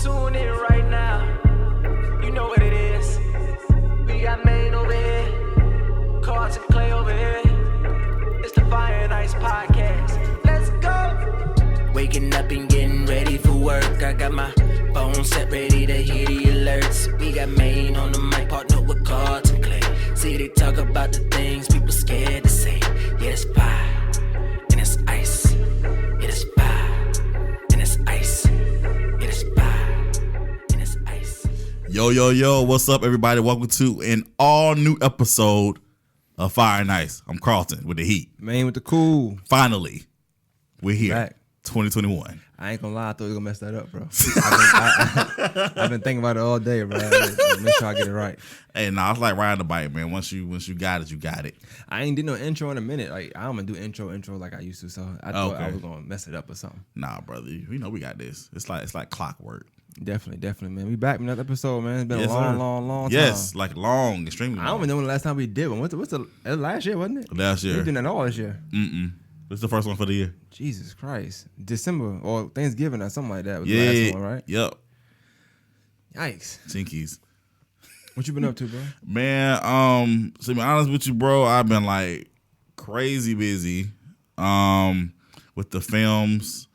Tune in right now. You know what it is. We got Maine over here, Cards and Clay over here. It's the Fire and Ice podcast. Let's go. Waking up and getting ready for work. I got my phone set ready to hear the alerts. We got Maine on the mic, partner with Cards and Clay. See, they talk about the things people scared to say. Yeah, it's fire and it's ice. It is fire and it's ice. It is fire and it's ice. Yo, what's up, everybody? Welcome to an all-new episode of Fire and Ice. I'm Carlton with the heat. Man with the cool. Finally, we're here. Back. 2021. I ain't gonna lie, I thought you were gonna mess that up, bro. I've been thinking about it all day, bro. Make sure I get it right. Hey, nah, it's like riding the bike, man. Once you got it, you got it. I ain't did no intro in a minute. Like I don't do intro like I used to, so I thought I was gonna mess it up or something. Nah, brother. You know we got this. It's like clockwork. Definitely, man. We back with another episode, man. It's been Yes, a sir. long time. Yes, like long, extremely long. I don't even know when the last time we did one. What's the last year, wasn't it? Last year. We did that all this year. This is the first one for the year. Jesus Christ. December or Thanksgiving or something like that was Yeah. the last one, right? Yep. Yikes. Tinkies. What you been up to, bro? Man, to be honest with you, bro, I've been like crazy busy with the films.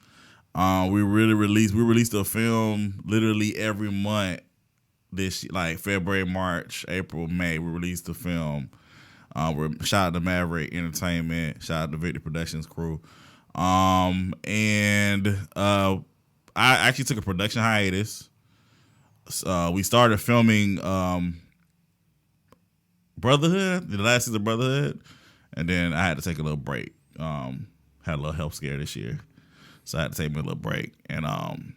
We released a film literally every month this like February, March, April, May. We released the film. Shout out to Maverick Entertainment, shout out to Victor Productions crew. And I actually took a production hiatus. We started filming Brotherhood, the last season of Brotherhood, and then I had to take a little break. Had a little health scare this year, so I had to take me a little break. And I'm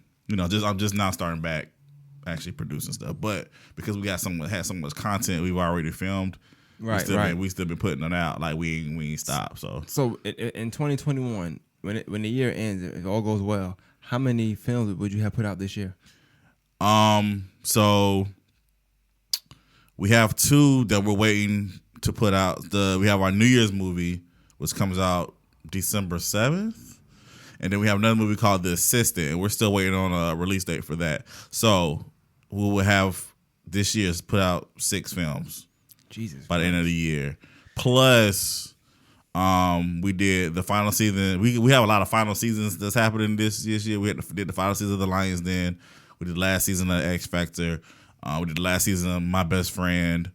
just now starting back, actually producing stuff. But because we had so much content we've already filmed, we still been putting it out. Like we ain't stopped. So in 2021, when the year ends, if all goes well, how many films would you have put out this year? So we have 2 that we're waiting to put out. We have our New Year's movie, which comes out December 7th. And then we have another movie called The Assistant, and we're still waiting on a release date for that. So we will have this year's put out 6 films. Jesus. By the end of the year. Plus, we did the final season. We have a lot of final seasons that's happening this year. We did the final season of The Lion's Den. We did the last season of X Factor. We did the last season of My Best Friend.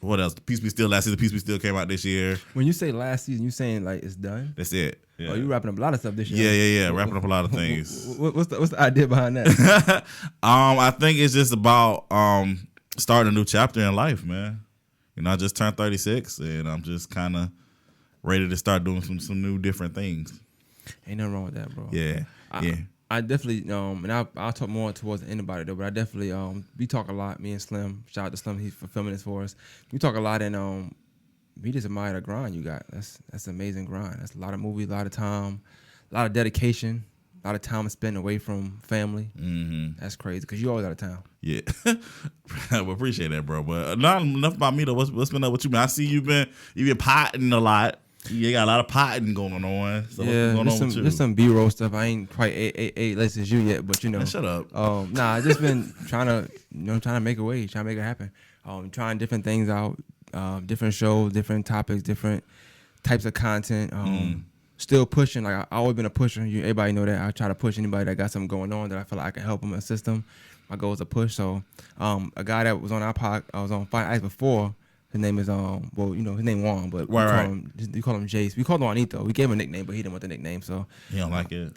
What else? Peace Be Still. Last season, Peace Be Still came out this year. When you say last season, you saying like it's done? That's it. Yeah. Oh, you wrapping up a lot of stuff this year. Yeah. Wrapping up a lot of things. What's the idea behind that? I think it's just about starting a new chapter in life, man. You know, I just turned 36, and I'm just kind of ready to start doing some new different things. Ain't nothing wrong with that, bro. Yeah. I definitely and I'll talk more towards the end about it though. But I definitely we talk a lot. Me and Slim, shout out to Slim, he's for filming this for us. We talk a lot, and we just admire the grind you got. That's an amazing grind. That's a lot of movies, a lot of time, a lot of dedication. A lot of time spent away from family. Mm-hmm. That's crazy because you always out of town. Yeah, I appreciate that, bro. But not enough about me though. What's been up with you, man? I see you've been potting a lot. You got a lot of potting going on. So yeah, what's going on with you? There's some B-roll stuff. I ain't quite eight less as you yet, but you know. Man, shut up. I just been trying to make a way, trying to make it happen. Trying different things out, different shows, different topics, different types of content. Still pushing. Like I always been a pusher. Everybody know that. I try to push anybody that got something going on that I feel like I can help them, assist them. My goal is to push. So a guy that was on our pod, I was on Fire&Ice before. His name is his name Juan, but we call him Jace. We called him Juanito. We gave him a nickname, but he didn't want the nickname, so he don't like it.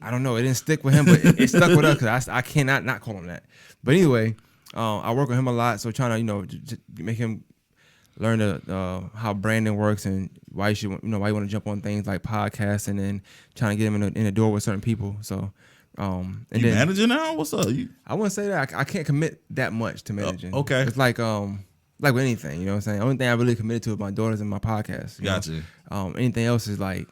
I don't know. It didn't stick with him, but it stuck with us because I cannot not call him that. But anyway, I work with him a lot, so trying to just make him learn how branding works and why you want to jump on things like podcasts, and then trying to get him in the door with certain people. So, and you then manager now? What's up? I wouldn't say that. I can't commit that much to managing. Okay, it's like with anything, you know what I'm saying. The only thing I really committed to is my daughters and my podcast. Gotcha. Anything else is like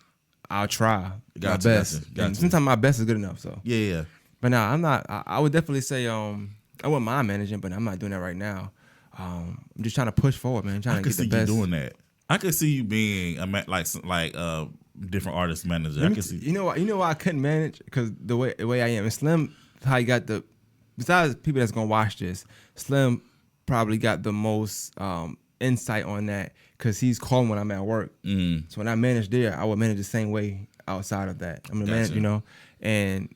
I'll try my best. Gotcha. Sometimes my best is good enough. So yeah. But no, I'm not. I would definitely say I wouldn't mind managing, but I'm not doing that right now. I'm just trying to push forward, man. I'm trying to get the best. I could see you doing that. I could see you being different artist manager. I can see. You know why I couldn't manage? Because the way I am. And Slim, how you got the, besides people that's gonna watch this, Slim probably got the most insight on that because he's calling when I'm at work. So when I manage there, I would manage the same way outside of that. I'm the manager, you know. And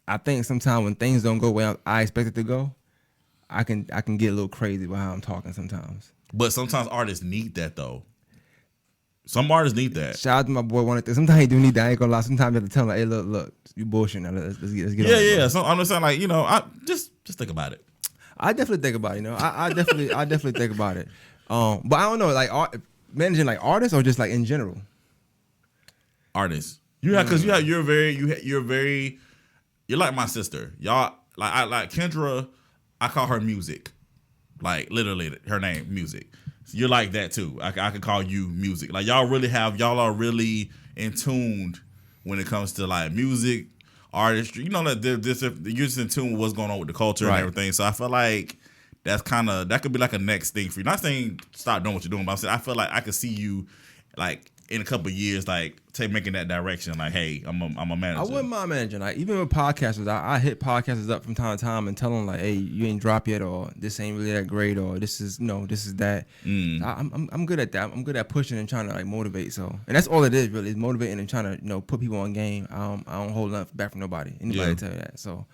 I think sometimes when things don't go where I expect it to go, I can get a little crazy with how I'm talking sometimes. But sometimes artists need that though. Some artists need that. Shout out to my boy. Sometimes he do need that. I ain't gonna lie. Sometimes you have to tell him, like, hey, look, you bullshit now. Let's get on it, bro. So I'm just saying, like, you know, I just think about it. I definitely think about it. You know, I definitely think about it. But I don't know, like managing like artists or just like in general. Artists, because you're like my sister. Y'all like Kendra. I call her Music, like literally her name Music. So you're like that too. I could call you Music. Like y'all are really in tuned when it comes to like music, artistry. You know that you're just in tune with what's going on with the culture and everything. So I feel like that could be like a next thing for you. Not saying stop doing what you're doing, but I'm saying I feel like I could see you like in a couple of years, like making that direction. Like, hey, I'm a manager. I wouldn't mind managing. Like even with podcasters, I hit podcasters up from time to time and tell them like, hey, you ain't dropped yet, or this ain't really that great, or this is that. I'm good at that. I'm good at pushing and trying to like motivate. So, and that's all it is really, is motivating and trying to put people on game. I don't hold nothing back from nobody. Anybody tell you that. So,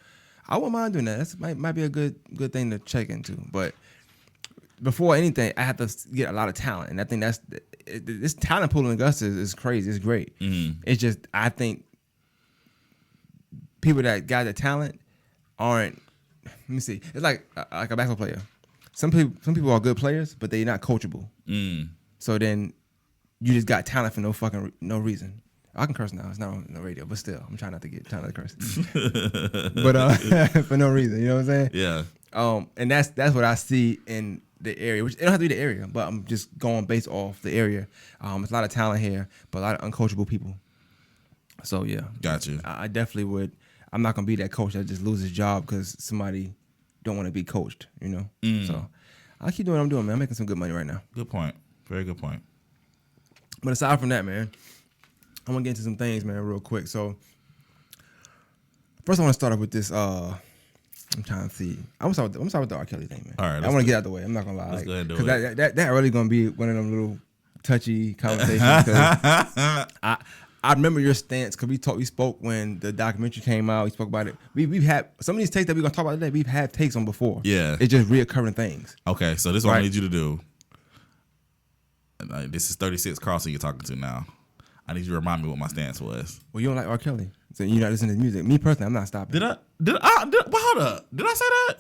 I wouldn't mind doing that. That's might be a good thing to check into. But before anything, I have to get a lot of talent, and I think this talent pool in Augusta is crazy. It's great. It's just I think people that got the talent aren't. Let me see. It's like a basketball player. Some people are good players, but they're not coachable. So then you just got talent for no reason. I can curse now. It's not on the radio, but still, I'm trying not to curse. But for no reason, you know what I'm saying? Yeah. And that's what I see in the area, which it don't have to be the area, but I'm just going based off the area. There's a lot of talent here, but a lot of uncoachable people. So yeah, gotcha. I definitely would. I'm not gonna be that coach that just loses his job because somebody don't want to be coached. So I keep doing what I'm doing, man. I'm making some good money right now. Good point. Very good point. But aside from that, man, I'm gonna get into some things, man, real quick. So first, I want to start off with this. I'm trying to see. I'm gonna start with the R. Kelly thing, man. All right, I want to get out the way. I'm not gonna lie. Let's go ahead and do it. Because that really gonna be one of them little touchy conversations. I remember your stance because we spoke when the documentary came out. We spoke about it. We've had some of these takes that we're gonna talk about today. We've had takes on before. Yeah, it's just reoccurring things. Okay, so this is what I need you to do. This is 36 Carlson you're talking to now. I need you to remind me what my stance was. Well, you don't like R. Kelly, so you're not listening to his music. Me personally, I'm not stopping. Did I? Well, hold up. Did I say that?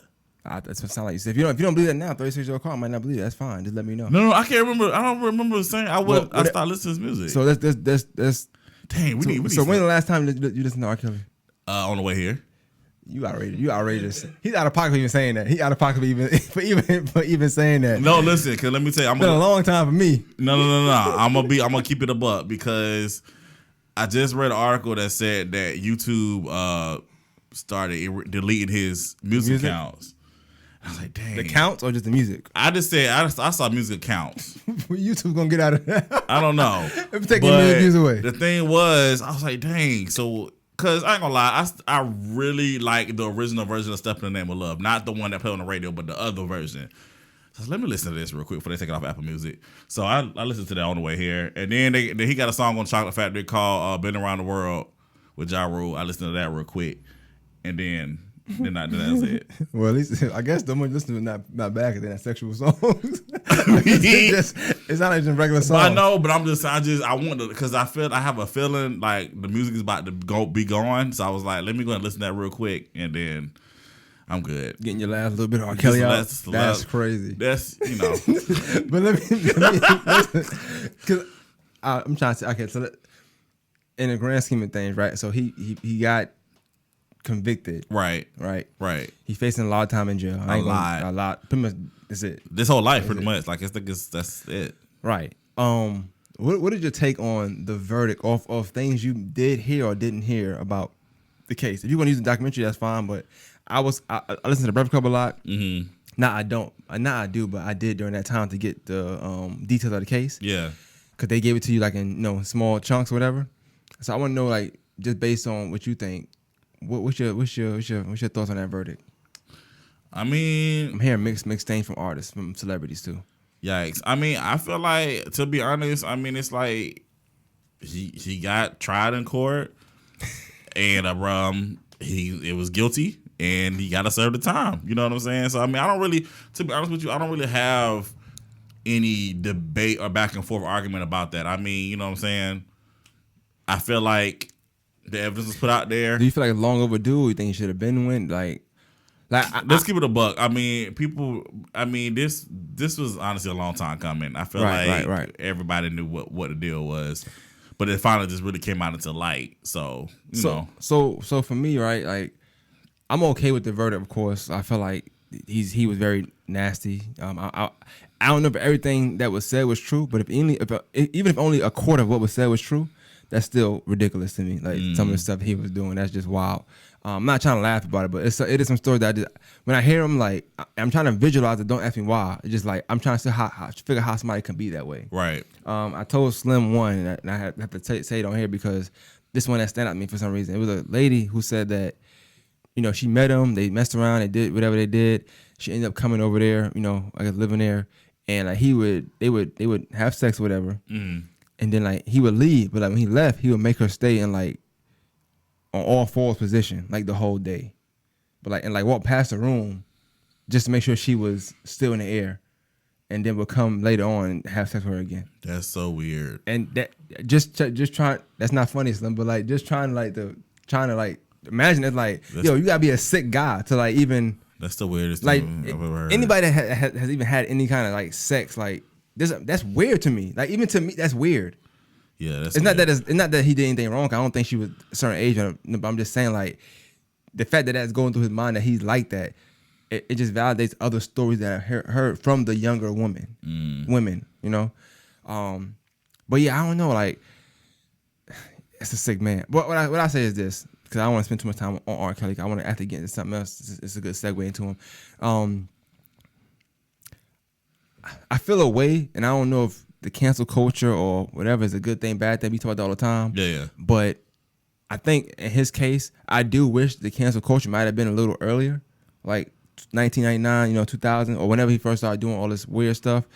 That's what it sounds like you said. If you don't believe that now, 36-year-old Carl might not believe it. That's fine. Just let me know. No, I can't remember. I don't remember saying I stopped listening to his music. So that's dang. We need. So when the last time you listened to R. Kelly? On the way here. You outrageous. He's out of pocket for even saying that. He out of pocket for even saying that. No, listen, cause let me tell you, it's been a long time for me. No. I'm gonna keep it a buck because I just read an article that said that YouTube started deleting his music accounts. I was like, dang. The counts or just the music? I just said I saw music accounts. YouTube gonna get out of that? I don't know. If taking music away. The thing was, I was like, dang. So, cause I ain't gonna lie, I really like the original version of "Step in the Name of Love," not the one that played on the radio, but the other version. So let me listen to this real quick before they take it off Apple Music. So I listened to that on the way here, and then he got a song on Chocolate Factory called "Been Around the World" with Ja Rule. I listened to that real quick, and then that's it. Well, at least I guess the one listening is not bad because they're not sexual songs. It's not like just regular songs. I know, but I want to, because I have a feeling like the music is about to be gone. So I was like, let me go and listen to that real quick, and then I'm good. Getting your last little bit of R. Kelly out. That's crazy. That's But let me because I'm trying to say, okay, so in the grand scheme of things, right? So he got convicted. Right. He's facing a lot of time in jail. A lot. Pretty much that's it. This whole life, pretty much. Like that's it. Right. What did your take on the verdict of things you did hear or didn't hear about the case? If you want to use the documentary, that's fine. But I listened to the Breakfast Club a lot. Mm-hmm. Now I don't. Now I do, but I did during that time to get the details of the case. Yeah. Because they gave it to you like in small chunks or whatever. So I want to know, like, just based on what you think, what's your thoughts on that verdict? I mean, I'm hearing mixed things from artists, from celebrities too. Yikes. I mean, I feel like, to be honest, I mean, it's like he got tried in court and it was guilty and he got to serve the time. You know what I'm saying? So I mean, I don't really, to be honest with you, I don't really have any debate or back and forth argument about that. I mean, you know what I'm saying? I feel like the evidence was put out there. Do you feel like it's long overdue? Or you think he should have been win? Let's keep it a buck. I mean, this was honestly a long time coming. I feel like everybody knew what the deal was, but it finally just really came out into light. So you know. So for me, right? Like, I'm okay with the verdict. Of course, I feel like he was very nasty. I don't know if everything that was said was true, but even if only a quarter of what was said was true, that's still ridiculous to me. Like some of the stuff he was doing, that's just wild. I'm not trying to laugh about it, but it is some stories that when I hear them, like, I'm trying to visualize it. Don't ask me why. It's just like I'm trying to figure how somebody can be that way. Right. I told Slim one, and I have to say it on here because this one that stand out to me for some reason. It was a lady who said that, you know, she met him, they messed around, they did whatever they did. She ended up coming over there, you know, I guess living there, and like they would have sex or whatever, and then like he would leave, but like when he left, he would make her stay in like on all fours position like the whole day, but like and like walk past the room just to make sure she was still in the air, and then would come later on and have sex with her again. That's so weird. And that just trying. That's not funny, Slim, but like just trying to like imagine it like yo, you gotta be a sick guy to like even. That's the weirdest thing I've ever heard. Anybody that has even had any kind of like sex like this, that's weird to me. Like even to me, that's weird. Yeah, it's not that he did anything wrong. I don't think she was a certain age, but I'm just saying like the fact that that's going through his mind that he's like that, it just validates other stories that I heard from the younger women, you know. But yeah, I don't know. Like it's a sick man. But what I say is this, because I don't want to spend too much time on R. Kelly. I want to actually get into something else. It's a good segue into him. I feel a way, and I don't know if the cancel culture or whatever is a good thing, bad thing. We talk about that all the time. Yeah. But I think in his case, I do wish the cancel culture might have been a little earlier, like 1999, 2000, or whenever he first started doing all this weird stuff.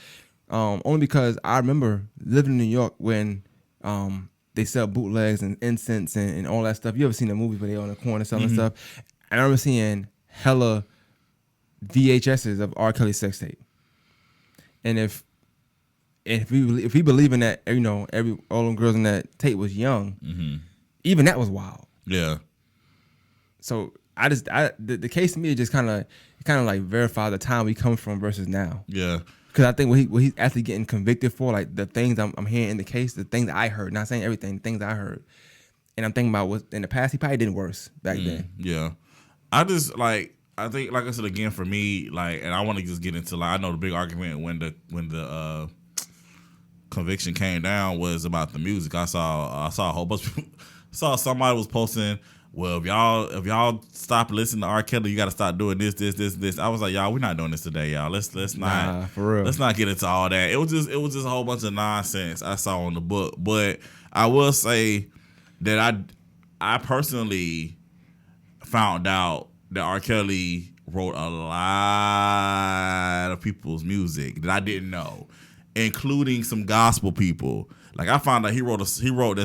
Only because I remember living in New York when they sell bootlegs and incense and all that stuff. You ever seen the movies where they on the corner selling stuff? And I remember seeing hella VHSs of R. Kelly's sex tape. And if we believe in that, all them girls in that tape was young, even that was wild. Yeah. So the case to me just kind of like verify the time we come from versus now. Yeah. Because I think what he's actually getting convicted for, like the things I'm hearing in the case, the things that I heard, not saying everything, the things I heard, and I'm thinking about what in the past he probably did worse back then. Yeah. I think, like I said again, for me, like, and I want to just get into, like, I know the big argument when the conviction came down was about the music. I saw a whole bunch of people, saw somebody was posting, well, if y'all stop listening to R. Kelly, you got to stop doing this. I was like, y'all, we're not doing this today, y'all. Let's not, for real. Let's not get into all that. It was just a whole bunch of nonsense I saw on the book. But I will say that I personally found out that R. Kelly wrote a lot of people's music that I didn't know, including some gospel people. Like, I found out he wrote this,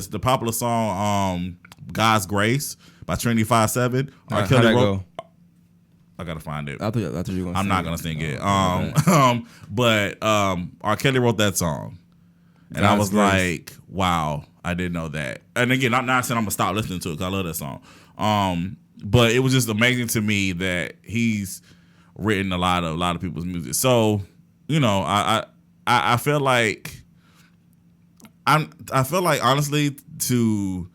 the popular song God's Grace by Trinity 5-7. R. Kelly wrote. I gotta find it. I thought you were gonna. I'm not gonna sing it. But R. Kelly wrote that song, and I was like, wow, I didn't know that. And again, I'm not saying I'm gonna stop listening to it because I love that song. But it was just amazing to me that he's written a lot of people's music. So, I feel like honestly, to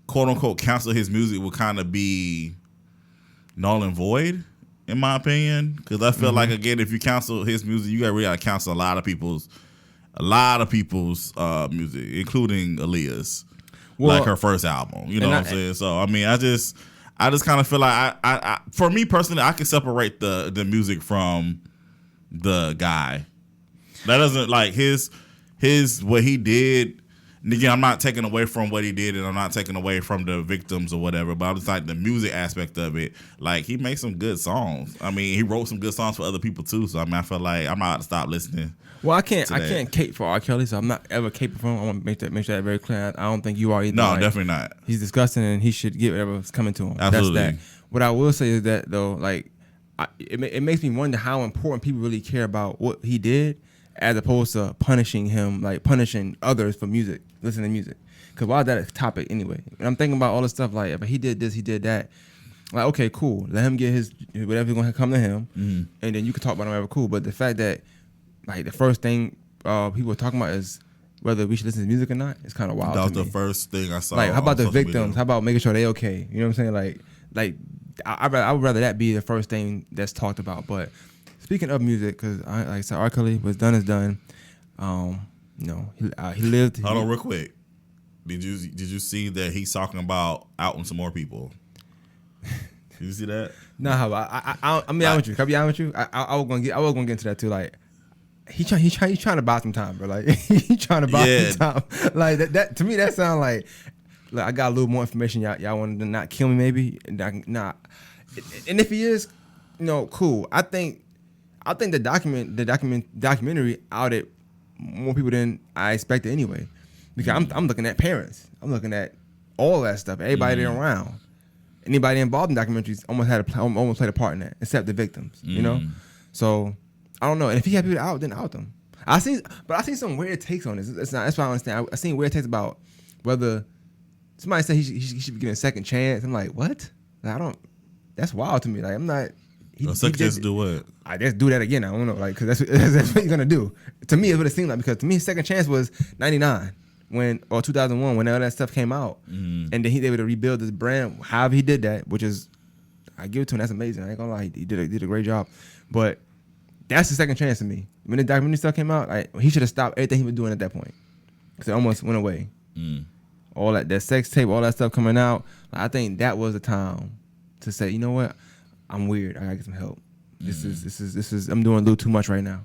quote unquote cancel his music would kind of be null and void, in my opinion. Because I feel like, again, if you cancel his music, you really gotta cancel a lot of people's music, including Aaliyah's, like her first album. You know what I'm saying? So I mean, I just kind of feel like I for me personally, I can separate the music from the guy. That doesn't, like, his what he did. And again, I'm not taking away from what he did, and I'm not taking away from the victims or whatever. But I'm just like the music aspect of it. Like he makes some good songs. I mean, he wrote some good songs for other people too. So I mean, I feel like I'm not to stop listening. Well, I can't cape for R. Kelly, so I'm not ever caping for him. I want to make that very clear. I don't think you are either. No, definitely not. He's disgusting, and he should get whatever's coming to him. Absolutely. That's that. What I will say is that though, like, it makes me wonder how important people really care about what he did, as opposed to punishing him, like punishing others for listening to music. Because why is that a topic anyway? And I'm thinking about all the stuff like, if he did this, he did that. Like, okay, cool. Let him get his whatever's gonna come to him, and then you can talk about him whatever. Cool. But the fact that like the first thing people are talking about is whether we should listen to music or not, it's kind of wild. That was to the me. first thing I saw. Like, how about the victims? Media. How about making sure they okay? You know what I'm saying? Like I would rather that be the first thing that's talked about. But speaking of music, because like I said, R. Kelly, what's done is done. He lived. Hold on, real quick. Did you see that he's talking about outing some more people? Did you see that? No, I'm be honest with you. Can I be honest with you? I was gonna get into that too. Like, he trying to buy some time, bro. Like he trying to buy some time. Like that to me, that sound like I got a little more information. Y'all wanted to not kill me, maybe? Nah. And if he is, cool. I think the documentary outed more people than I expected anyway. Because I'm looking at parents. I'm looking at all that stuff. Everybody around. Anybody involved in documentaries almost played a part in that, except the victims. You know, so I don't know. And if he had people out, then out them. I seen some weird takes on this. That's why I don't understand. I seen weird takes about whether somebody said he should be given a second chance. I'm like, what? Like, I don't. That's wild to me. Like, I'm not. Second chance to do what? I just do that again. I don't know. Like, because that's what he's gonna do. To me, it's what it seemed like. Because to me, second chance was '99. Or 2001, when all that stuff came out, and then he was able to rebuild this brand. However he did that, which is, I give it to him. That's amazing. I ain't gonna lie, he did a great job. But that's the second chance to me. When the documentary stuff came out, he should have stopped everything he was doing at that point, because it almost went away. All that sex tape, all that stuff coming out. I think that was the time to say, you know what, I'm weird. I gotta get some help. This is. I'm doing a little too much right now.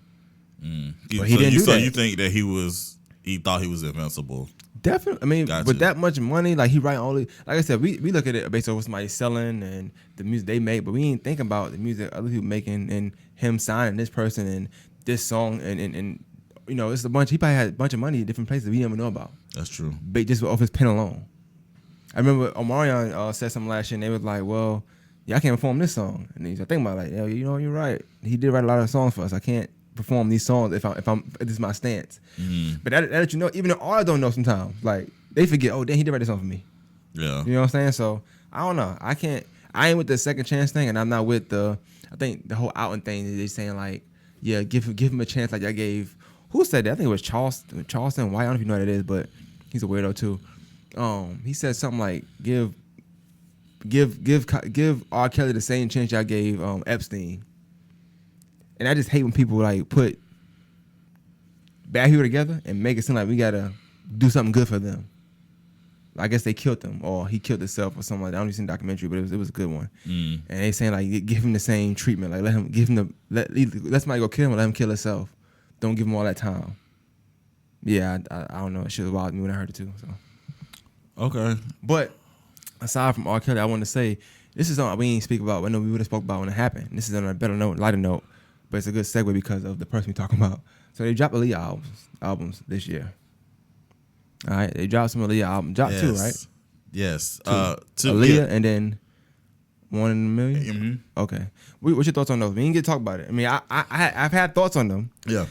But he didn't do that. So you think that he thought he was invincible? Definitely. I mean, with that much money, like he write only, like I said, we look at it based on what somebody's selling and the music they make, but we ain't think about the music other people making and him signing this person and this song and it's a bunch. He probably had a bunch of money in different places we didn't even know about. That's true. But just off his pen alone. I remember Omarion said something last year, and they was like, "Well, I can't perform this song." And he's like, "Think about it, like, you're right. He did write a lot of songs for us. I can't perform these songs if this is my stance." But that even the artists don't know sometimes. Like they forget, oh, then he did write this song for me. Yeah. You know what I'm saying? So I don't know. I ain't with the second chance thing, and I'm not with I think the whole outing thing. They saying like, yeah, give him a chance like I gave. Who said that? I think it was Charleston White. I don't know if you know what it is, but he's a weirdo too. He said something like give R. Kelly the same chance y'all gave Epstein. And I just hate when people like put bad people together and make it seem like we gotta do something good for them. I guess they killed him, or he killed himself, or something like that. I don't even see the documentary, but it was a good one. And they saying like give him the same treatment, like let somebody go kill him, or let him kill himself. Don't give him all that time. Yeah, I don't know. It should have bothered me when I heard it too. So okay, but aside from R. Kelly, I want to say this is something we ain't speak about. I know we would have spoke about when it happened. This is on a better note, lighter note. But it's a good segue because of the person we're talking about. So they dropped Aaliyah albums this year. All right, they dropped some Aaliyah albums. Dropped two, right? Yes. Two. Aaliyah and then 1 in a Million. Mm-hmm. Okay. What's your thoughts on those? We didn't get to talk about it. I mean, I've had thoughts on them. Yeah.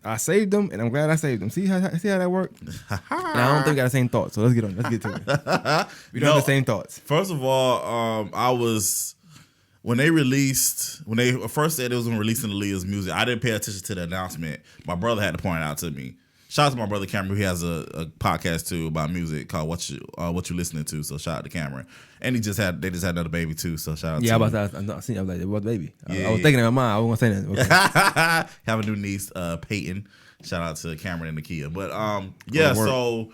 I saved them, and I'm glad I saved them. See how that worked? And I don't think we got the same thoughts. So let's get to it. We don't have the same thoughts. First of all, when they first said it was releasing Aaliyah's music, I didn't pay attention to the announcement. My brother had to point it out to me. Shout out to my brother Cameron, who has a podcast too about music called What You Listening To. So shout out to Cameron, and they just had another baby too. So shout out. Yeah, to I seen. I was like, what baby? Yeah, I was thinking in my mind. I wasn't gonna say that. Okay. Have a new niece, Peyton. Shout out to Cameron and Nakia. But yeah. So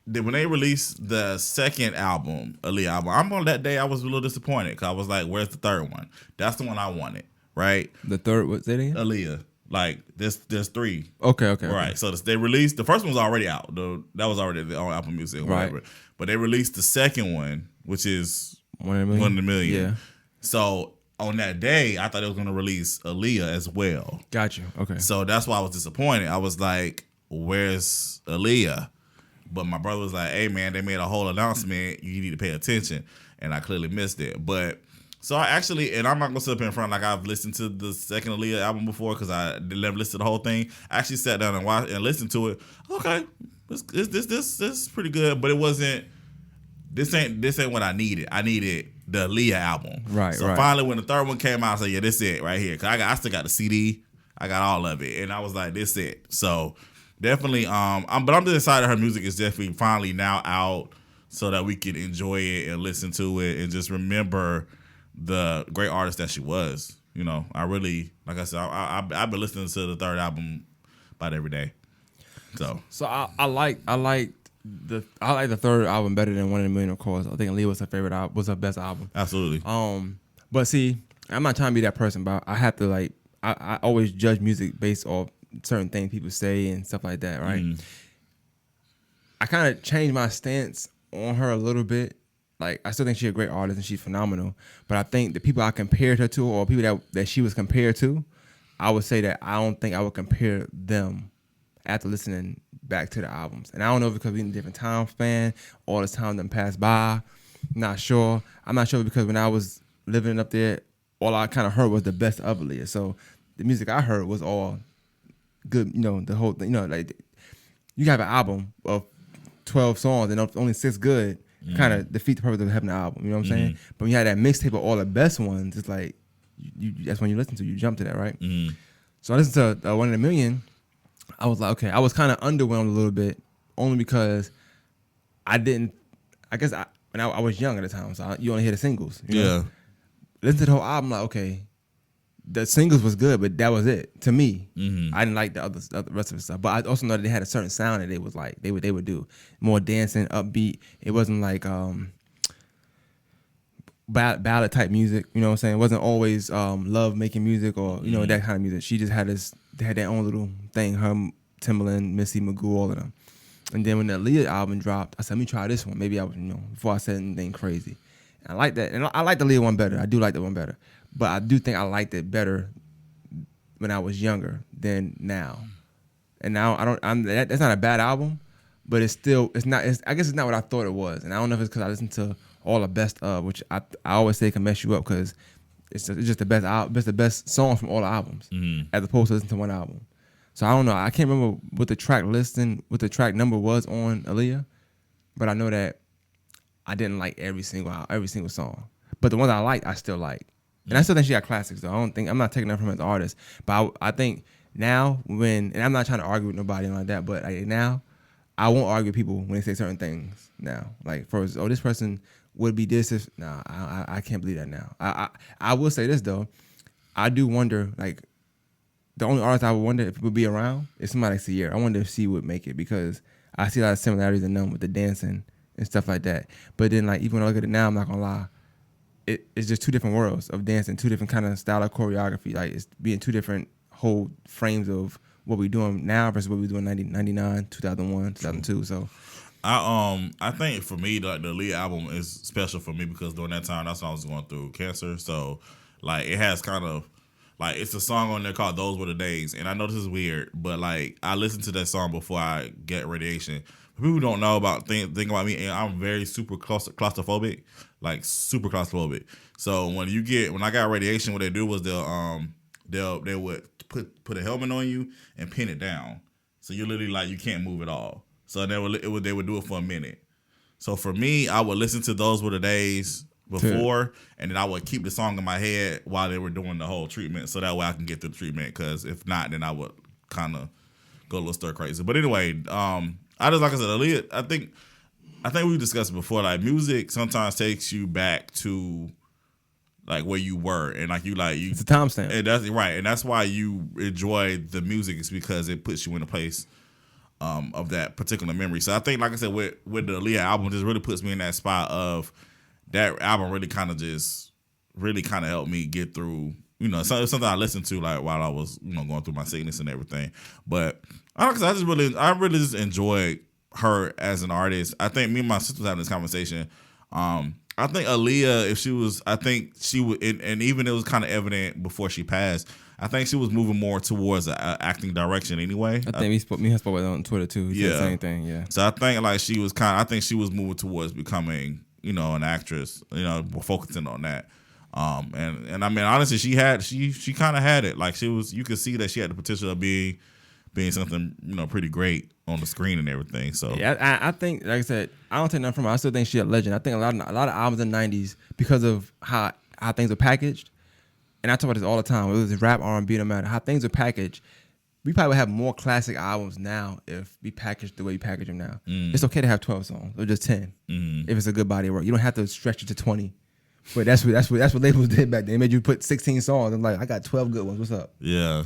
when they released the second album, Aaliyah album, I'm on that day I was a little disappointed because I was like, "Where's the third one?" That's the one I wanted, right? The third, what's that again? Aaliyah. Like there's 3. Okay. Right. So they released the first one was already out. That was already on Apple Music or whatever. But they released the second one, which is 1 in a million. 1 in a million. Yeah. So on that day, I thought it was going to release Aaliyah as well. Got you. Okay. So that's why I was disappointed. I was like, "Where's Aaliyah?" But my brother was like, "Hey man, they made a whole announcement. You need to pay attention." And I clearly missed it. But so I actually, and I'm not gonna sit up in front like I've listened to the second Aaliyah album before because I never listened to the whole thing. I actually sat down and watched and listened to it. Okay, this is pretty good, but it wasn't. This ain't what I needed. I needed the Aaliyah album. Right. So finally, when the third one came out, I said, "Yeah, this it right here." Cause I still got the CD. I got all of it, and I was like, "This it." So definitely, but I'm just excited her music is definitely finally now out, so that we can enjoy it and listen to it and just remember the great artist that she was. You know, I really, like I said, I've been listening to the third album about every day. So I like the third album better than 1 in a million, of course. I think Aaliyah was her favorite album, was her best album. Absolutely. But see, I'm not trying to be that person, but I have to like I always judge music based off certain things people say and stuff like that, right? I kind of changed my stance on her a little bit. Like, I still think she's a great artist and she's phenomenal, but I think the people I compared her to, or people that she was compared to, I would say that I don't think I would compare them after listening back to the albums. And I don't know if because we're in a different time span, all this time done passed by. Not sure. I'm not sure because when I was living up there, all I kind of heard was the best of Aaliyah. So the music I heard was all good, you know, the whole thing, you know, like you have an album of 12 songs and only 6 good, kind of defeat the purpose of having an album, you know what I'm saying? But when you had that mixtape of all the best ones, it's like, that's when you listen to, you jump to that, right? So I listened to 1 in a million. I was like, okay, I was kind of underwhelmed a little bit, only because when I was young at the time, so you only hear the singles. You know? Listen to the whole album, like, okay, the singles was good, but that was it to me. I didn't like the rest of the stuff, but I also know that they had a certain sound that they was like they would do more dancing, upbeat. It wasn't like ballad type music. You know what I'm saying? It wasn't always love making music or you know that kind of music. She just had they had their own little thing. Her, Timbaland, Missy, Magoo, all of them. And then when the Aaliyah album dropped, I said, let me try this one. Maybe I was, before I said anything crazy. And I like that. And I like the Aaliyah one better. I do like the one better. But I do think I liked it better when I was younger than now. And now that's not a bad album, but I guess it's not what I thought it was. And I don't know if it's because I listened to all the best of, which I always say can mess you up because it's just the best song from all the albums, as opposed to listening to one album. So I don't know. I can't remember what the track number was on Aaliyah, but I know that I didn't like every single song. But the ones I liked, I still like. And I still think she got classics though. I'm not taking that from her as an artist. But I think now and I'm not trying to argue with nobody like that, but now I won't argue with people when they say certain things now. Like first, this person would be this. Nah, I can't believe that now. I will say this though. I do wonder, like, the only artist I would wonder if it would be around is somebody like Sierra. I wonder if she would make it because I see a lot of similarities in them with the dancing and stuff like that. But then, like, even when I look at it now, I'm not gonna lie, it's just two different worlds of dancing, two different kind of style of choreography. Like, it's being two different whole frames of what we're doing now versus what we were doing in 99, 2001, 2002. So I think for me, the Aaliyah album is special for me because during that time, that's when I was going through cancer. So, like, it has kind of, like, it's a song on there called "Those Were the Days," and I know this is weird, but like, I listened to that song before I get radiation. People who don't know about think about me, and I'm very super claustrophobic, like super claustrophobic. So when I got radiation, what they do was they would put a helmet on you and pin it down, so you're literally like you can't move at all. So they would do it for a minute. So for me, I would listen to "Those Were the Days" before, and then I would keep the song in my head while they were doing the whole treatment, so that way I can get through the treatment. Because if not, then I would kind of go a little stir crazy. But anyway, I just, like I said, Aaliyah, I think we discussed it before. Like, music sometimes takes you back to like where you were, and it's a timestamp. And that's right, and that's why you enjoy the music, is because it puts you in a place of that particular memory. So I think, like I said, with the Aaliyah album, just really puts me in that spot of that album. Really kind of helped me get through you know, it's something I listened to like while I was, you know, going through my sickness and everything. But I don't know, 'cause I really just enjoyed her as an artist. I think me and my sister was having this conversation. I think Aaliyah, if she was, I think she would, and even it was kind of evident before she passed. I think she was moving more towards an acting direction anyway. I think me and spoke about it on Twitter too. He said the same thing. Yeah. So I think like I think she was moving towards becoming, you know, an actress. You know, focusing on that. And I mean, honestly, she kind of had it. Like you could see that she had the potential of being something, you know, pretty great on the screen and everything. So yeah, I think, like I said, I don't take nothing from her. I still think she's a legend. I think a lot of albums in the '90s, because of how things are packaged, and I talk about this all the time. Whether it's rap, R&B, no matter how things are packaged, we probably would have more classic albums now if we package the way we package them now. It's okay to have 12 songs or just 10 if it's a good body of work. You don't have to stretch it to 20. But that's what labels did back then. They made you put 16 songs. I'm like, I got 12 good ones. What's up? Yeah.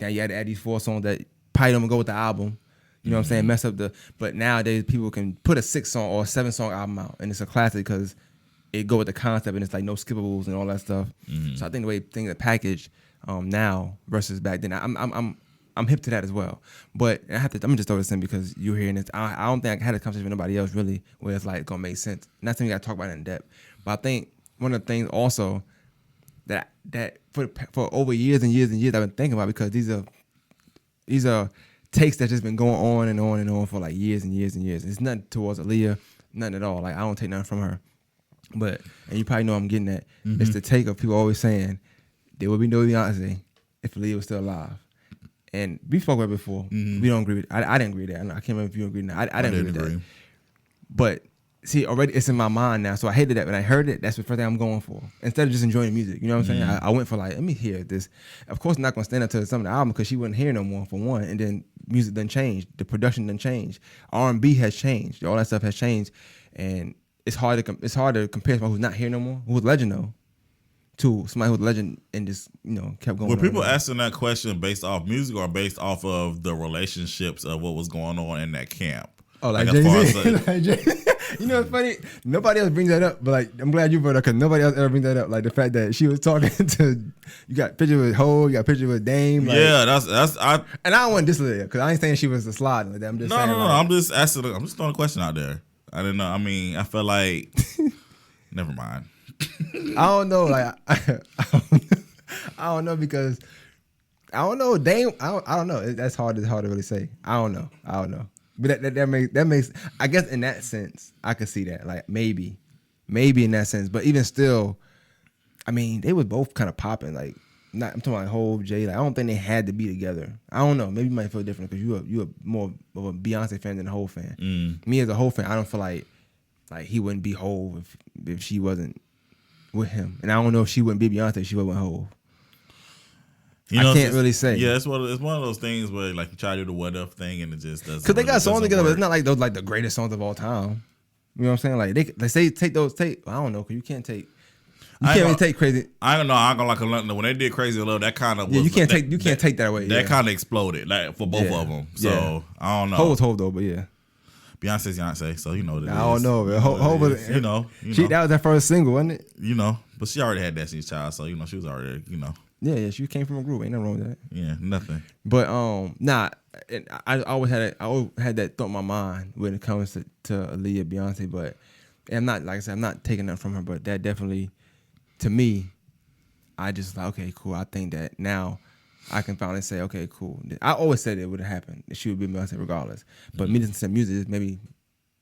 Now you had to add these 4 songs that probably don't go with the album. You know what I'm saying? Mess up but nowadays people can put a 6-song or a 7-song album out and it's a classic because it go with the concept and it's like no skippables and all that stuff. So I think the way things are packaged now versus back then, I'm hip to that as well. But I'm gonna just throw this in because you're hearing this. I don't think I had a conversation with nobody else really where it's like gonna make sense. Not something you gotta talk about it in depth. But I think one of the things also that for over years and years and years I've been thinking about, because these are takes that's just been going on and on and on for like years and years and years. It's nothing towards Aaliyah, nothing at all. Like I don't take nothing from her. But, and you probably know I'm getting at, it's the take of people always saying there would be no Beyonce if Aaliyah was still alive. And we spoke about it before. We don't agree with it. I didn't agree with that. I can't remember if you agreed with that. I didn't agree with that. But see, already it's in my mind now. So I hated that. When I heard it, that's the first thing I'm going for. Instead of just enjoying the music. You know what I'm saying? I went for like, let me hear this. Of course, I'm not going to stand up to some of the album because she wasn't here no more, for one. And then music done changed. The production done changed. R&B has changed. All that stuff has changed. And it's hard to compare somebody who's not here no more, who's a legend though, to somebody who's a legend and just, you know, kept going. Were people asking that question based off music or based off of the relationships of what was going on in that camp? Oh, like Jay-Z. You know what's funny? Nobody else brings that up, but like I'm glad you brought it up because nobody else ever brings that up. Like the fact that she was talking to, you got picture with Ho, you got picture with Dame. Like, yeah, and I don't want to diss her because I ain't saying she was a slide like that. I'm just saying. No. I'm just asking. I'm just throwing a question out there. I didn't know. I mean, I feel like. Never mind. I don't know. Like I don't know because I don't know. Dame. I don't know. That's hard. It's hard to really say. I don't know. But that makes I guess in that sense I could see that, like maybe in that sense. But even still, I mean they was both kind of popping. Like I'm talking about Hov, Jay. Like I don't think they had to be together. I don't know. Maybe you might feel different because you are more of a Beyonce fan than a Hov fan. Me as a Hov fan, I don't feel like he wouldn't be Hov if she wasn't with him. And I don't know if she wouldn't be Beyonce if she wasn't Hov. You know, I can't really say. Yeah, it's one of those things where like you try to do the what if thing and it just doesn't. Because they got songs together, but it's not like those like the greatest songs of all time. You know what I'm saying? Like they say take those. I don't know because you can't really take Crazy. I don't know. I'm gonna like when they did Crazy Love, that kind of was, you can't take that away. That kind of exploded like for both of them. So I don't know. Hov was Hov though, but yeah. Beyonce's Beyonce, so you know what it is. I don't know, man. Hov was, you know. That was her first single, wasn't it? You know, but she already had Destiny's Child, so you know she was already, you know. Yeah, she came from a group. Ain't nothing wrong with that. Yeah, nothing. But I always had that thought in my mind when it comes to Aaliyah, Beyonce. But I'm not, like I said, I'm not taking that from her. But that definitely, to me, I just like, okay, cool. I think that now I can finally say, okay, cool. I always said it would have happened. She would be Beyonce regardless. But me listening to music made me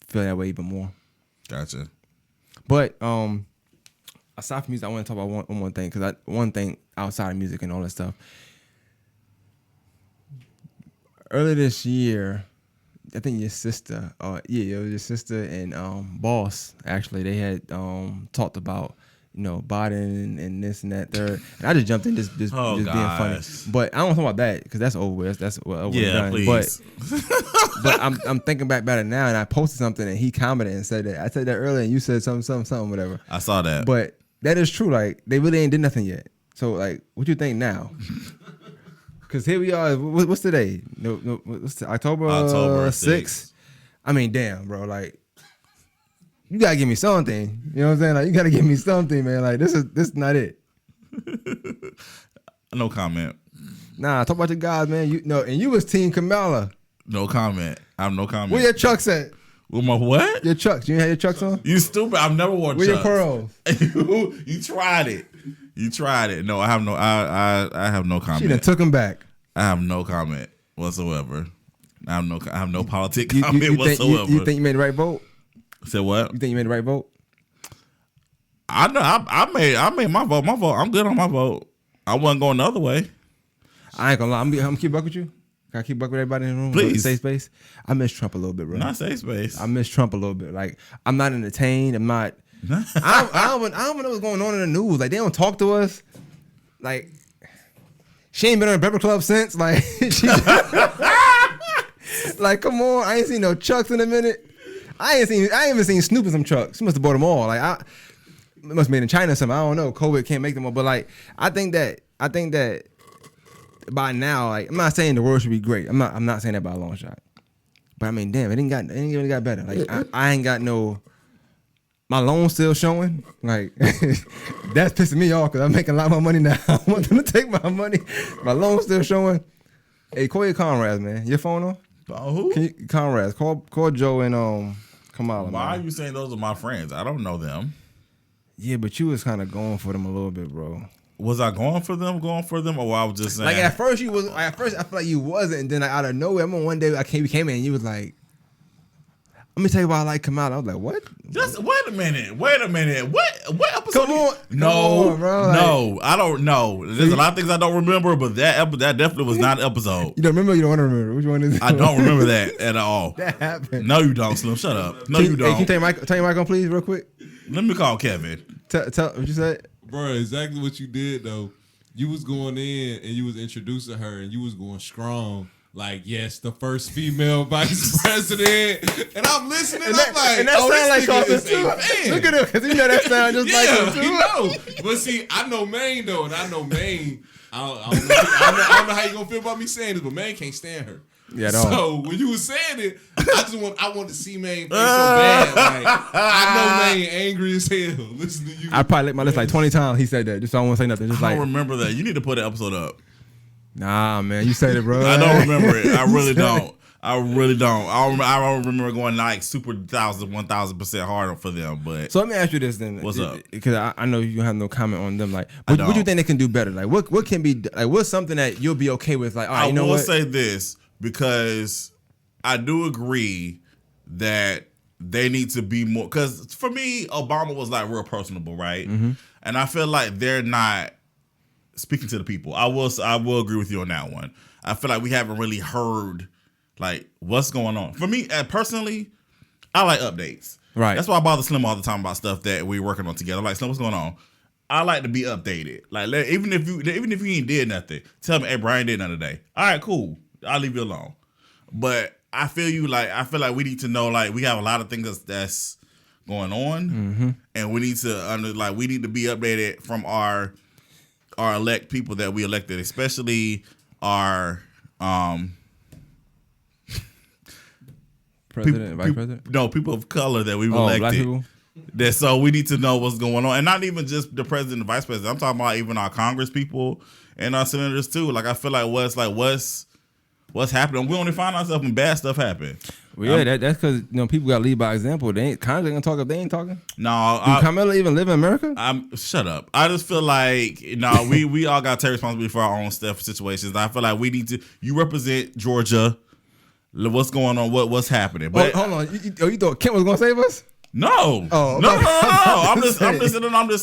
feel that way even more. Gotcha. But aside from music, I want to talk about one more thing because one thing outside of music and all that stuff. Earlier this year, I think your sister, it was your sister and Boss. Actually, they had talked about Biden and this and that third. And I just jumped in just being funny. But I don't talk about that because that's over with. That's what done. Please. But I'm thinking back about it now, and I posted something and he commented and said that I said that earlier, and you said something, whatever. I saw that. But that is true. Like they really ain't did nothing yet. So like, what you think now? Because here we are. What's today? No, what's October 6th? I mean, damn, bro. Like, you gotta give me something. You know what I'm saying? Like, you gotta give me something, man. Like, this is not it. No comment. Nah, talk about your guys, man. And you was Team Kamala. No comment. I have no comment. Where your chucks at? With my what? Your chucks. You ain't had your chucks on? You stupid. I've never worn Where chucks. your pearls? You tried it. You tried it. No, I have no. I have no comment. She done took him back. I have no comment whatsoever. I have no politic comment whatsoever. You think you made the right vote? Said what? You think you made the right vote? I know. I made my vote. My vote. I'm good on my vote. I wasn't going the other way. I ain't gonna lie. I'm keep buck with you. Can I keep buck with everybody in the room? Please. Safe space. I miss Trump a little bit, bro. Not safe space. I miss Trump a little bit. Like, I'm not entertained. I'm not. I don't know what's going on in the news. Like, they don't talk to us. Like, she ain't been on a Breakfast Club since. Like, like, come on. I ain't seen no Chucks in a minute. I ain't even seen Snoop in some Chucks. She must have bought them all. Like, it must have been in China or something. I don't know. COVID can't make them all. But like, I think that by now, like, I'm not saying the world should be great. I'm not saying that by a long shot. But I mean, damn, it ain't really got better. Like, I ain't got no. My loan's still showing. Like, that's pissing me off because I'm making a lot more money now. I want them to take my money. My loan's still showing. Hey, call your comrades, man. Your phone on? Who? Comrades. Call Joe and Kamala. Why man. are you saying those are my friends? I don't know them. Yeah, but you was kind of going for them a little bit, bro. Was I going for them, or I was just saying? Like, at first you was. At first I feel like you wasn't, and then like, out of nowhere, I remember one day we came in and you was like, "Let me tell you why I like Kamala." I was like, "What?" Just wait a minute. What episode? Come on, bro. Like, no, I don't know. There's a lot of things I don't remember, but that definitely was not an episode. You don't remember? You don't want to remember? Which one is it? I don't remember that at all. That happened. No, you don't, Slim. Shut up. No, you don't. Hey, can you turn your mic on, please, real quick? Let me call Kevin. Tell what you said. Bro, exactly what you did though. You was going in and you was introducing her and you was going strong. Like, yes, the first female vice president. And I'm listening, and I'm like, and that sound like Carson too. Look at him, because you know that sound just like him too. You know. But see, I know Maine though, and I know Maine. I don't know how you gonna feel about me saying this, but Maine can't stand her. Yeah, so when you was saying it, I want to see Maine play so bad. Like, I know Maine angry as hell. Listen to you. I probably licked my lips like 20 times. He said that. Just so I don't want to say nothing. Just I don't remember that. You need to put an episode up. Nah, man, you said it, bro. I don't remember it. I really don't. I don't remember going like super 1,000% harder for them. But so let me ask you this then. What's up? Because I know you have no comment on them. Like, what do you think they can do better? Like, what can be like? What's something that you'll be okay with? Like, all right, you know what? I will say this because I do agree that they need to be more. Because for me, Obama was like real personable, right? Mm-hmm. And I feel like they're not speaking to the people. I will agree with you on that one. I feel like we haven't really heard like what's going on. For me, personally, I like updates. Right. That's why I bother Slim all the time about stuff that we're working on together. Like, Slim, what's going on? I like to be updated. Like, even if you ain't did nothing, tell me, hey, Brian did nothing today. All right, cool. I'll leave you alone. But I feel like we need to know, like, we have a lot of things that's going on, mm-hmm. and we need to be updated from our elect people that we elected, especially our president, vice president. No, people of color that we've elected. Black people. So we need to know what's going on, and not even just the president and vice president. I'm talking about even our Congress people and our senators too. Like, I feel like what's happening. We only find ourselves when bad stuff happen. Well, yeah, that's because people got to lead by example. Congress ain't gonna talk if they ain't talking. No, do Kamala even live in America? Shut up. I just feel like we all got to take responsibility for our own stuff situations. I feel like we need to. You represent Georgia. What's going on? What's happening? But hold on. You thought Kent was gonna save us? No. Oh, no. I'm just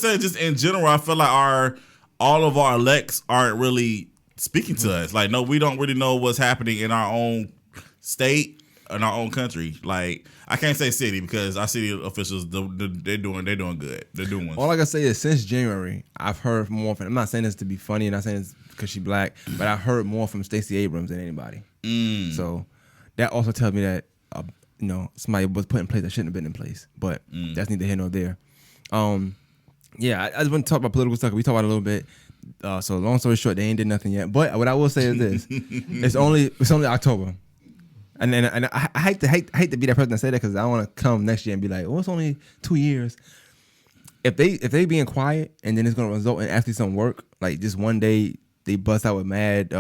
saying. Just in general, I feel like all of our elects aren't really speaking to us. Like, no, we don't really know what's happening in our own state, in our own country. Like, I can't say city because our city officials they're doing good. They're doing one. All I can say is since January, I've heard more from. I'm not saying this to be funny, and not saying this because she's black, but I heard more from Stacey Abrams than anybody. So that also tells me that somebody was put in place that shouldn't have been in place. But that's neither here nor there. Yeah, I just want to talk about political stuff. We talked about it a little bit. So long story short, they ain't did nothing yet. But what I will say is this: it's only October, and I hate to be that person that say that because I want to come next year and be like, oh, it's only 2 years. If they being quiet and then it's gonna result in actually some work, like just one day they bust out with mad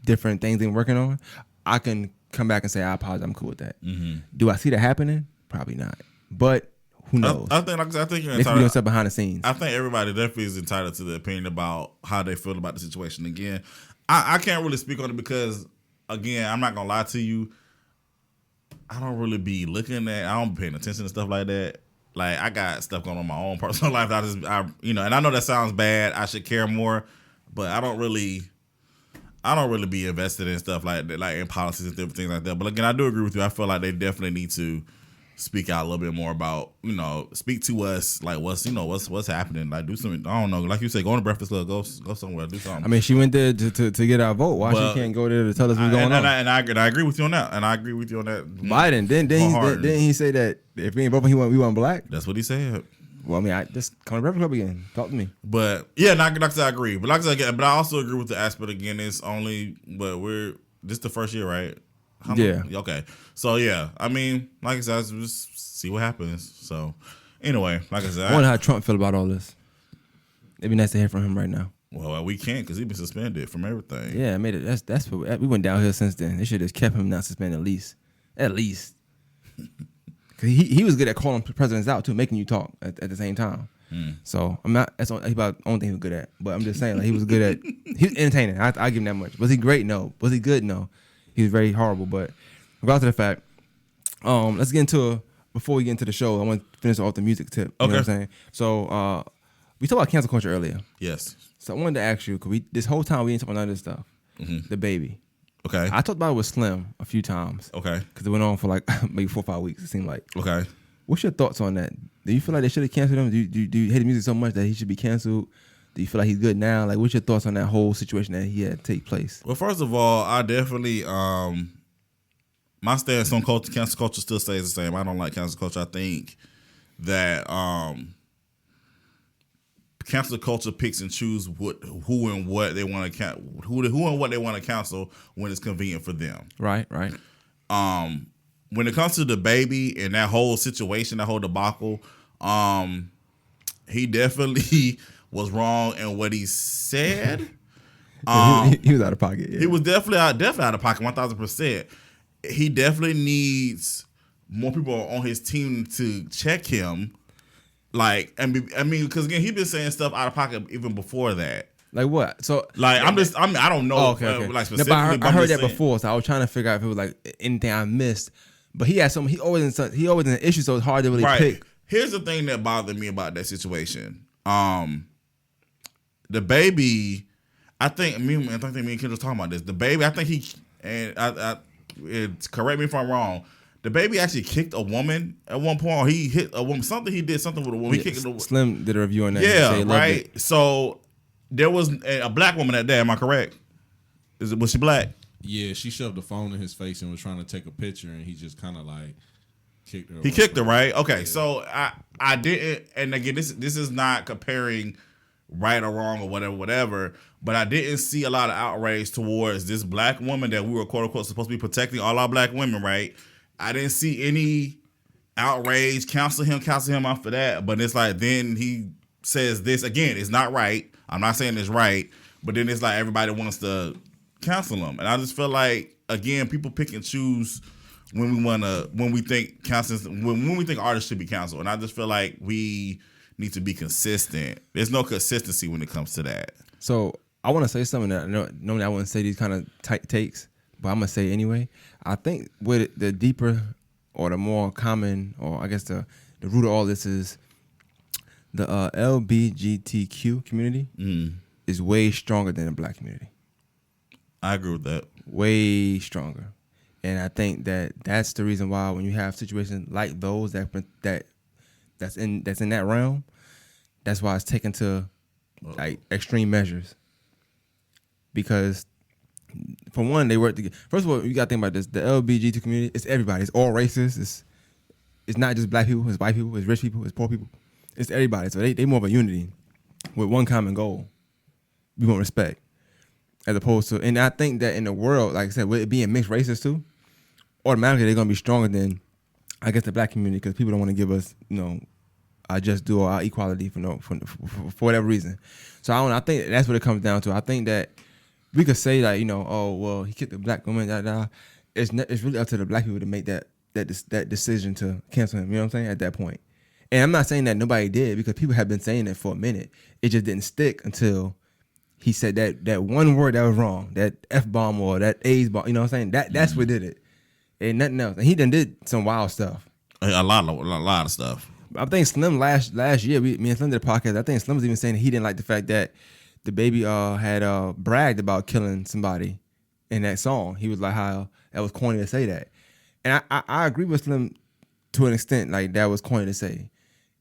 different things they're working on, I can come back and say I apologize. I'm cool with that. Mm-hmm. Do I see that happening? Probably not. But who knows? I think you're They could be doing entitled. stuff behind the scenes. I think everybody definitely is entitled to the opinion about how they feel about the situation. Again, I can't really speak on it because, again, I'm not gonna lie to you. I don't really be looking at. I don't be paying attention to stuff like that. Like, I got stuff going on in my own personal life. And I know that sounds bad. I should care more, but I don't really be invested in stuff like that, like in policies and different things like that. But again, I do agree with you. I feel like they definitely need to speak out a little bit more about, speak to us, like what's happening. Like, do something. I don't know. Like you said, go on to Breakfast Club, go somewhere, do something. I mean, she went there to get our vote. Why she can't go there to tell us what's going on? And I agree with you on that. Biden, didn't he say that if we ain't voting, we want black? That's what he said. Well, I mean, I just come to Breakfast Club again. Talk to me. But yeah, like I said, I agree. But like I said, but I also agree with the aspect again. It's only, but this the first year, right? Yeah. Okay. So yeah, I mean, like I said, just see what happens. So anyway, like I said, I wonder how Trump feel about all this. It'd be nice to hear from him right now. Well, we can't because he's been suspended from everything. Yeah, I made it. That's what we went downhill since then. They should have kept him not suspended at least. Cause he was good at calling presidents out too, making you talk at the same time. So I'm not. That's about the only thing he was good at. But I'm just saying, like, he was good at. He was entertaining. I give him that much. Was he great? No. Was he good? No. He was very horrible. But regardless of the fact, let's get into before we get into the show. I want to finish off the music tip. You know what I'm saying? So we talked about cancel culture earlier. Yes. So I wanted to ask you, cause this whole time we didn't talk about none of this stuff. Mm-hmm. The baby. Okay. I talked about it with Slim a few times. Okay. Because it went on for like maybe 4 or 5 weeks, it seemed like. Okay. What's your thoughts on that? Do you feel like they should have canceled him? Do you hate the music so much that he should be canceled? Do you feel like he's good now? Like, what's your thoughts on that whole situation that he had take place? Well, first of all, I definitely my stance on cancel culture still stays the same. I don't like cancel culture. I think that cancel culture picks and choose who and what they want to who and what they want to cancel when it's convenient for them. Right. When it comes to the baby and that whole situation, that whole debacle, he definitely was wrong in what he said. He was out of pocket. Yeah. He was definitely out of pocket, 1,000%. He definitely needs more people on his team to check him. Like, because again, he's been saying stuff out of pocket even before that. Like what? So like, I don't know. Oh, okay. Like specifically, no, but I heard that saying. before, so I was trying to figure out if it was like anything I missed. But he had some. He always in an issue, so it's hard to really pick. Here's the thing that bothered me about that situation. The baby, I think me and Kendra was talking about this. The baby, I think correct me if I'm wrong. The baby actually kicked a woman at one point. Or he hit a woman. He did something with a woman. Yeah, he kicked a woman. Slim did a review on that. Yeah, right. So there was a black woman at that. Am I correct? Was she black? Yeah, she shoved the phone in his face and was trying to take a picture, and he just kind of like kicked her. He kicked her, right? Okay, yeah. So I didn't, and again, this is not comparing right or wrong or whatever, but I didn't see a lot of outrage towards this black woman that we were quote unquote supposed to be protecting, all our black women, right? I didn't see any outrage, counsel him after that, but it's like then he says this again. It's not right. I'm not saying it's right, but then it's like everybody wants to cancel him, and I just feel like again people pick and choose when we think when we think artists should be canceled, and I just feel like we need to be consistent. There's no consistency when it comes to that. So I want to say something that normally I wouldn't say these kind of takes, but I'm gonna say it anyway. I think with the deeper or the more common, or I guess the root of all this is the LGBTQ community is way stronger than the black community. I agree with that. Way stronger, and I think that's the reason why when you have situations like those that's in that realm, that's why it's taken to like extreme measures. Because for one, they work together. First of all, you gotta think about this: the LGBT community, it's everybody. It's all races. It's not just black people. It's white people. It's rich people. It's poor people. It's everybody. So they more of a unity with one common goal. We want respect, as opposed to. And I think that in the world, like I said, with it being mixed races too, automatically they're gonna be stronger than, I guess, the black community, because people don't want to give us, our just do or our equality for whatever reason. So I think that's what it comes down to. I think that we could say like, oh well, he kicked the black woman. It's really up to the black people to make that decision to cancel him. You know what I'm saying? At that point, and I'm not saying that nobody did because people have been saying it for a minute. It just didn't stick until he said that one word that was wrong, that F-bomb or that AIDS bomb. You know what I'm saying? That's what did it, and nothing else. And he done did some wild stuff. A lot of stuff. I think Slim last year, me and Slim did a podcast. I think Slim was even saying he didn't like the fact that the baby had bragged about killing somebody in that song. He was like, how that was corny to say that. And I agree with Slim to an extent, like that was corny to say.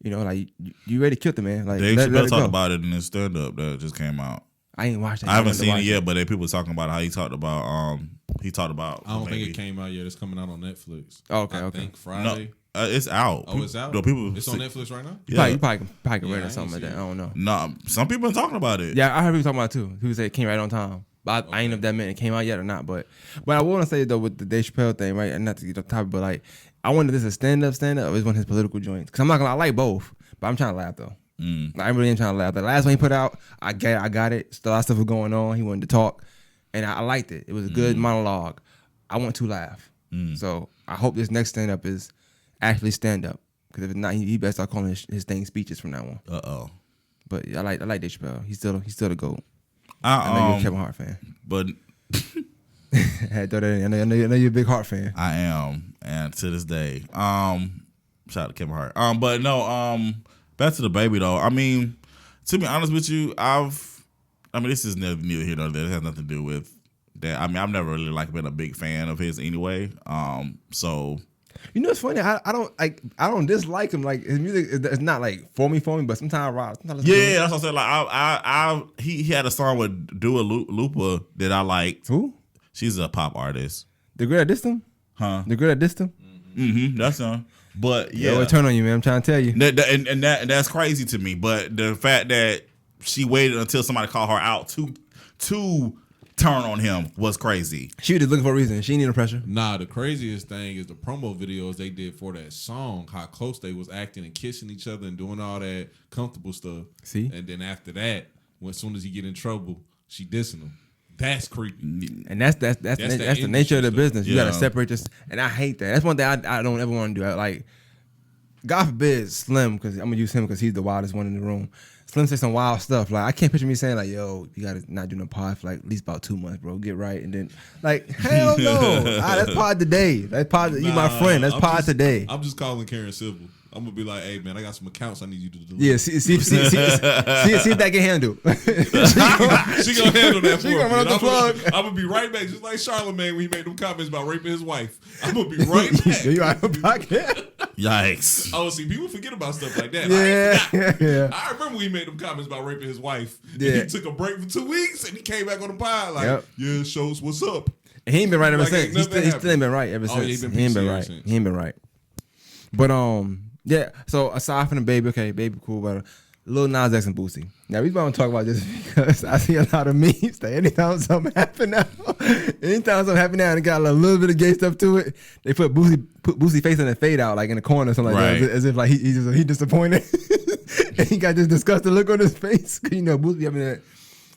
Like you already killed the man. Like Dave Chappelle talked about it in his stand up that just came out. I ain't watched it. I haven't seen it yet, but people talking about how he talked about. I don't think it came out yet. It's coming out on Netflix. Oh, okay. I think Friday. No, it's out. Oh, it's out. No, it's on Netflix right now. Yeah, you probably can rent or something like that. I don't know. No, some people are talking about it. Yeah, I heard people talking about it too. People say it came right on time. But I ain't know if that meant it came out yet or not. But I want to say though with the Dave Chappelle thing, right? And not to get off topic, but like I wonder if this is stand up or is one of his political joints. Because I'm not gonna I like both, but I'm trying to laugh though. Like, I really am trying to laugh. The last one he put out, I got it. Still a lot of stuff was going on. He wanted to talk, and I liked it. It was a good monologue. I want to laugh. So I hope this next stand up is actually stand up. Because if it's not, he better start calling his thing speeches from now on. But I like Dave Chappelle. He's still the GOAT. I know you're a Kevin Hart fan. But had to throw that in. I know you're a big Hart fan. I am, and to this day, shout out to Kevin Hart. But no, back to the baby though. I mean, to be honest with you, this is neither here nor there. It has nothing to do with that. I mean, I've never really been a big fan of his anyway. So. It's funny. I don't dislike him. Like his music is not like for me, but sometimes I rock. Yeah, that's what I'm saying. Like he had a song with Dua Lipa that I liked. Who? She's a pop artist. The girl that dissed him? Huh? The girl that dissed him? Mm-hmm. That song. But yeah, it turn on you, man. I'm trying to tell you. And that's crazy to me. But the fact that she waited until somebody called her out to turn on him was crazy. She was just looking for a reason. She didn't need no pressure. Nah, the craziest thing is the promo videos they did for that song, how close they was acting and kissing each other and doing all that comfortable stuff. See? And then after that, as soon as he get in trouble, she dissing him. That's creepy. And that's the nature of the business. You gotta separate this, and I hate that. That's one thing I don't ever want to do. Like, God forbid Slim, because I'm gonna use him because he's the wildest one in the room. Slim say some wild stuff. Like, I can't picture me saying like, "Yo, you gotta not do no pod for like at least about 2 months, bro. Get right." And then like, hell no, that's pod today. That's pod. You my friend. That's pod today. I'm just calling Karen Civil. I'm gonna be like, hey man, I got some accounts I need you to delete. Yeah, see if that get handled. she gonna handle that for me. Gonna run up the plug. I'm gonna be right back, just like Charlamagne when he made them comments about raping his wife. I'm gonna be right back. You out of pocket? Yikes! Oh, see, people forget about stuff like that. Yeah. I remember when he made them comments about raping his wife. Yeah. And he took a break for 2 weeks and he came back on the pod like, yeah, shows what's up. And he ain't been right ever Like, since. He still ain't been right ever since. Yeah, he ain't been right. Since. He ain't been right. But yeah. So aside from the baby, okay, baby cool, but Lil Nas X and Boosie. Now we want to talk about this because I see a lot of memes that anytime something happen now, and it got a little bit of gay stuff to it, they put Boosie face in a fade out like in the corner or something like that, as if like he disappointed, and he got this disgusted look on his face. Boosie having that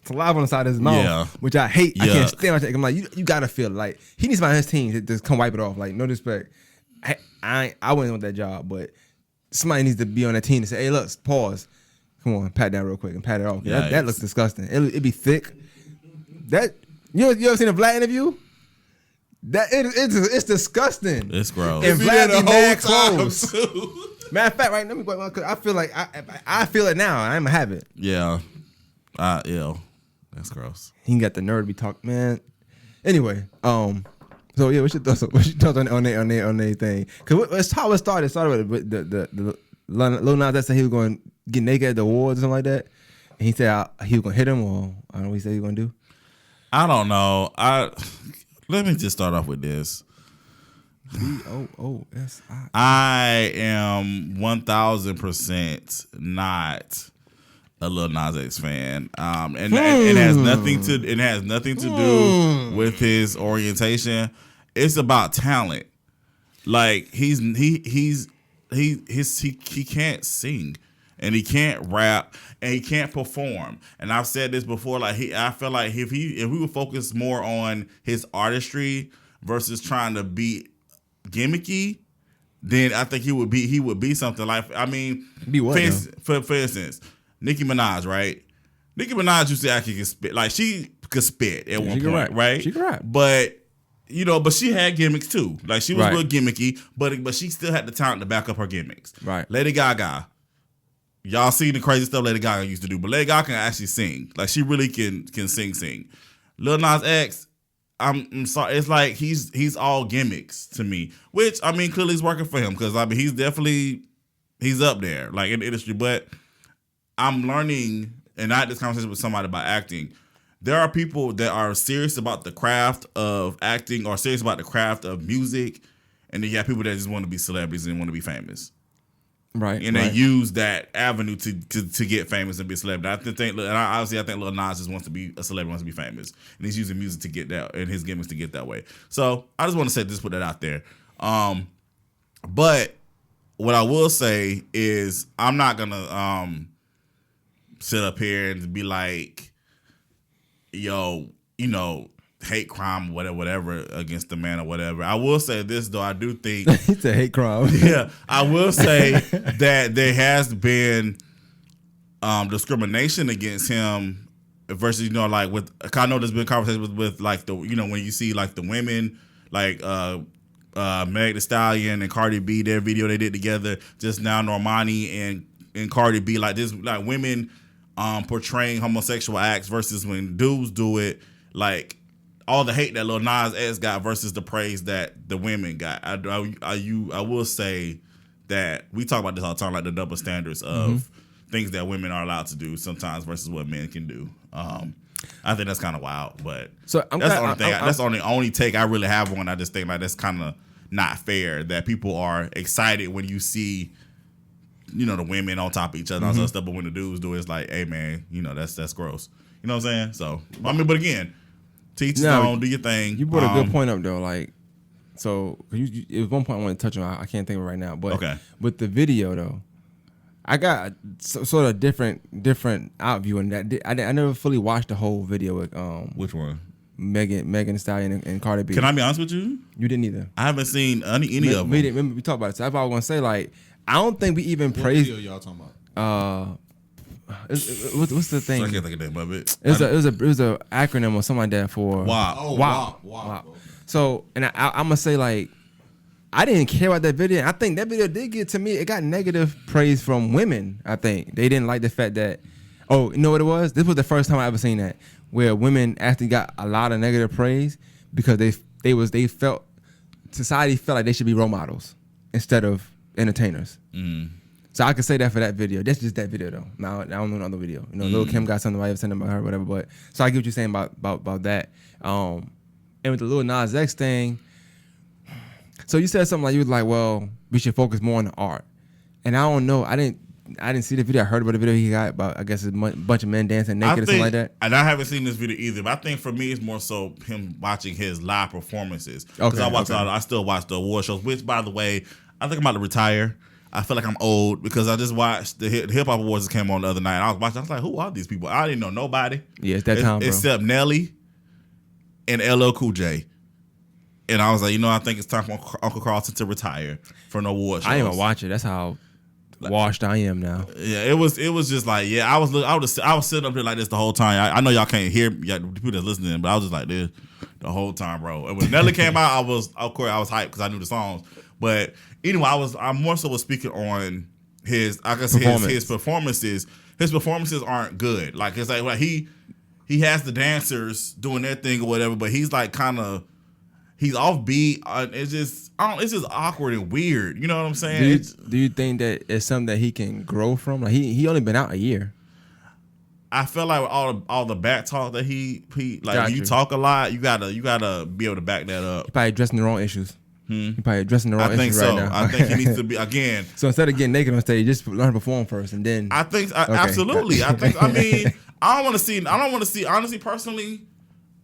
saliva on the side of his mouth, which I hate. Yuck. I can't stand it. I'm like, you gotta feel it. Like he needs somebody on his team to just come wipe it off. Like no disrespect, I wouldn't want that job, but somebody needs to be on that team to say, hey, look, pause. Come on, pat that real quick and pat it off. That looks disgusting. It'd be thick. That you ever seen a Vlad interview? It's disgusting. It's gross. And Vlad be mad close. Matter of fact, right? Let me go because I feel like I feel it now. I'm gonna have it. Yeah. That's gross. He got the nerve to be talking, man. Anyway, so yeah, what's your thoughts on their thing? Because it's how it started. It started with the Lil Nas X said he was going to get naked at the awards or something like that. And he said he was going to hit him, or I don't know what he said he was going to do. I don't know. Let me just start off with this. DOOSI. I am 1,000% not a Lil Nas X fan, and it has nothing to do with his orientation. It's about talent. Like he can't sing, and he can't rap, and he can't perform. And I've said this before, like I feel like if we would focus more on his artistry versus trying to be gimmicky, then I think he would be something like, I mean, Be what, for instance, Nicki Minaj, right? Nicki Minaj used to actually can spit, like she could spit at one point, right? She could rap, but but she had gimmicks too. Like she was Right. real gimmicky, but she still had the talent to back up her gimmicks. Right. Lady Gaga, y'all see the crazy stuff Lady Gaga used to do, but Lady Gaga can actually sing. Like she really can sing. Lil Nas X, I'm sorry, it's like he's all gimmicks to me. Which I mean, clearly it's working for him because I mean he's up there like in the industry. But I'm learning, and I had this conversation with somebody about acting. There are people that are serious about the craft of acting or serious about the craft of music, and then you have people that just want to be celebrities and want to be famous. Right. And they use that avenue to get famous and be a celebrity. I think Lil Nas just wants to be a celebrity, wants to be famous, and he's using music to get that and his gimmicks to get that way. So I just want to put that out there. But what I will say is I'm not gonna sit up here and be like, yo, hate crime, whatever against the man or whatever. I will say this though, I do think it's a hate crime. Yeah, I will say that there has been discrimination against him versus like with. I know there's been conversations with like the when you see like the women like Meg Thee Stallion and Cardi B, their video they did together just now, Normani and Cardi B, like this, like women portraying homosexual acts versus when dudes do it, like all the hate that Lil Nas X got versus the praise that the women got. I will say that we talk about this all the time, like the double standards of things that women are allowed to do sometimes versus what men can do. I think that's kind of wild, but So that's the only take I really have on. I just think like that's kind of not fair that people are excited when you see the women on top of each other and all that stuff, but when the dudes do it, it's like, hey man, that's gross. You know what I'm saying? So I mean, but again, teach his own, do your thing. You brought a good point up though, like so. It was one point I want to touch on. I can't think of it right now, but okay. With the video though, I got sort of different out view on that. I never fully watched the whole video with Which one? Megan Thee Stallion and Cardi B. Can I be honest with you? You didn't either. I haven't seen any of them. Remember we talked about it. So that's what I was gonna say. Like I don't think we even What praised. video y'all talking about? What's the thing? I can't think of the name of it. It was a acronym or something like that for WAP. Oh, Wow. wow. So, and I'm gonna say like, I didn't care about that video. I think that video did get to me. It got negative praise from women. I think they didn't like the fact that. Oh, you know what it was? This was the first time I ever seen that where women actually got a lot of negative praise because they felt society felt like they should be role models instead of entertainers. Mm. So I could say that for that video. That's just that video though. Now I don't know another video. Lil Kim got something I ever said about her, or whatever. But so I get what you're saying about that. And with the Lil Nas X thing, so you said something like you was like, well, we should focus more on the art. And I don't know. I didn't see the video. I heard about the video he got about, I guess, a bunch of men dancing naked or something like that. And I haven't seen this video either, but I think for me it's more so him watching his live performances. Because I still watch the award shows, which, by the way, I think I'm about to retire. I feel like I'm old because I just watched the Hip Hop Awards that came on the other night. I was watching. I was like, who are these people? I didn't know nobody. Yeah, it's that time, bro. Except Nelly and LL Cool J. And I was like, I think it's time for Uncle Carlton to retire from the award shows. I didn't even watch it. That's how washed I am now. Yeah, it was just like, I was sitting up here like this the whole time. I know y'all can't hear the people that's listening, but I was just like this the whole time, bro. And when Nelly came out, I was hyped because I knew the songs. But anyway, I'm more so speaking on his performances. His performances aren't good. Like it's like he has the dancers doing their thing or whatever, but he's like he's offbeat. It's just awkward and weird. You know what I'm saying? Do you think that it's something that he can grow from? Like he only been out a year. I feel like with all the back talk that he like when you talk a lot, you gotta be able to back that up. He probably addressing the wrong issues. He probably addressing the wrong issues right now. I think he needs to be again. So instead of getting naked on stage, just learn to perform first, and then I think absolutely. I mean, I don't want to see. Honestly, personally,